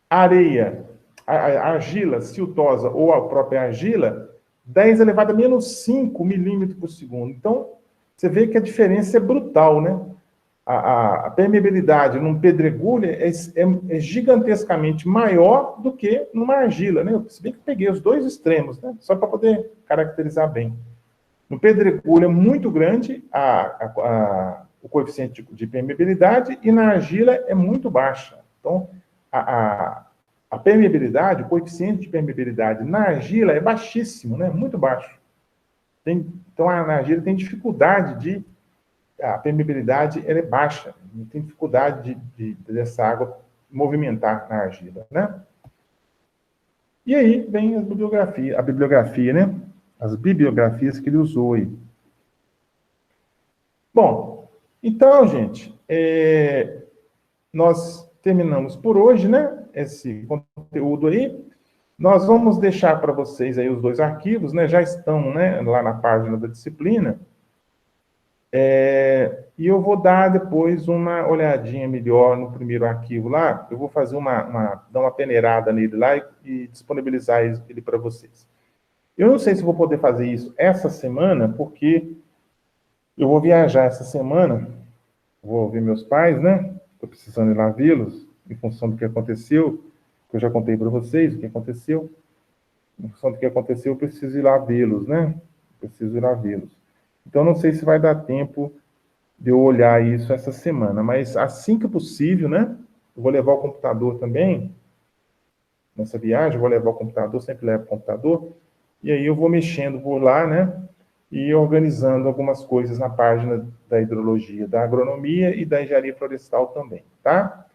areia, a argila siltosa ou a própria argila, 10 elevado a menos 5 milímetros por segundo. Então, você vê que a diferença é brutal, né? A permeabilidade num pedregulho é gigantescamente maior do que numa argila, né? Se bem que eu peguei os dois extremos, né? Só para poder caracterizar bem. No pedregulho é muito grande o coeficiente de permeabilidade e na argila é muito baixa. Então, a permeabilidade, o coeficiente de permeabilidade na argila é baixíssimo, né? Muito baixo. Então, na argila tem dificuldade a permeabilidade ela é baixa, tem dificuldade dessa água movimentar na argila, né? E aí vem a bibliografia, né? As bibliografias que ele usou aí. Bom, então, gente, nós terminamos por hoje, né? Esse conteúdo aí. Nós vamos deixar para vocês aí os dois arquivos, né? Já estão, né, lá na página da disciplina. E eu vou dar depois uma olhadinha melhor no primeiro arquivo lá. Eu vou fazer dar uma peneirada nele lá e disponibilizar ele para vocês. Eu não sei se vou poder fazer isso essa semana, porque eu vou viajar essa semana, vou ver meus pais, né? Estou precisando ir lá vê-los, em função do que aconteceu, que eu já contei para vocês o que aconteceu. Em função do que aconteceu, eu preciso ir lá vê-los, né? Preciso ir lá vê-los. Então, não sei se vai dar tempo de eu olhar isso essa semana, mas assim que possível, né? Eu vou levar o computador também, nessa viagem, eu vou levar o computador, sempre levo o computador, e aí eu vou mexendo por lá, né? E organizando algumas coisas na página da hidrologia, da agronomia e da engenharia florestal também, tá?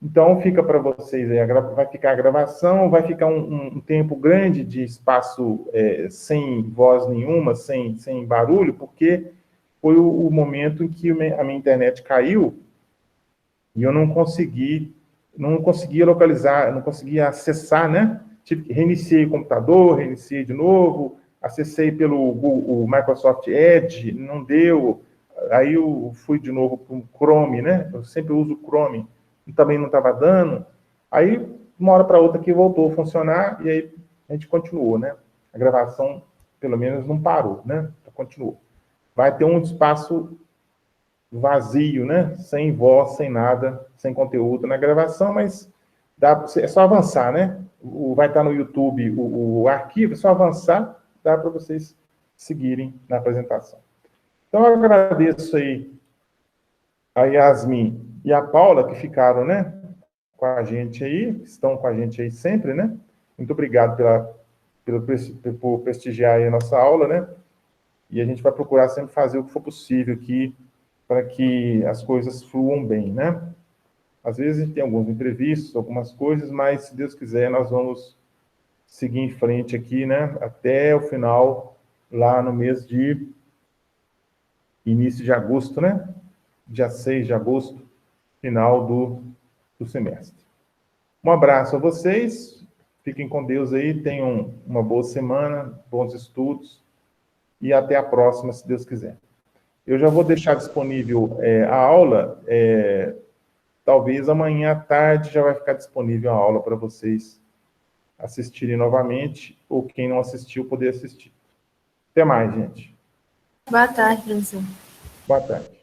Então, fica para vocês aí, vai ficar a gravação, vai ficar um tempo grande de espaço sem voz nenhuma, sem barulho, porque foi o momento em que a minha internet caiu e eu não conseguia localizar, não conseguia acessar, né? Reiniciei o computador, reiniciei de novo, acessei o Microsoft Edge, não deu, aí eu fui de novo para o Chrome, né? Eu sempre uso o Chrome, também não estava dando. Aí, uma hora para outra que voltou a funcionar e aí a gente continuou, né? A gravação, pelo menos, não parou, né? Continuou. Vai ter um espaço vazio, né? Sem voz, sem nada, sem conteúdo na gravação, mas é só avançar, né? Vai estar no YouTube o arquivo, é só avançar, dá para vocês seguirem na apresentação. Então, eu agradeço aí a Yasmin e a Paula, que ficaram, né, com a gente aí, estão com a gente aí sempre, né? Muito obrigado por prestigiar aí a nossa aula, né? E a gente vai procurar sempre fazer o que for possível aqui para que as coisas fluam bem, né? Às vezes a gente tem alguns imprevistos, algumas coisas, mas se Deus quiser, nós vamos seguir em frente aqui, né? Até o final, lá no mês de início de agosto, né? Dia 6 de agosto, final do semestre. Um abraço a vocês, fiquem com Deus aí, tenham uma boa semana, bons estudos, e até a próxima, se Deus quiser. Eu já vou deixar disponível a aula, talvez amanhã à tarde já vai ficar disponível a aula para vocês assistirem novamente, ou quem não assistiu, poder assistir. Até mais, gente. Boa tarde, professor. Boa tarde.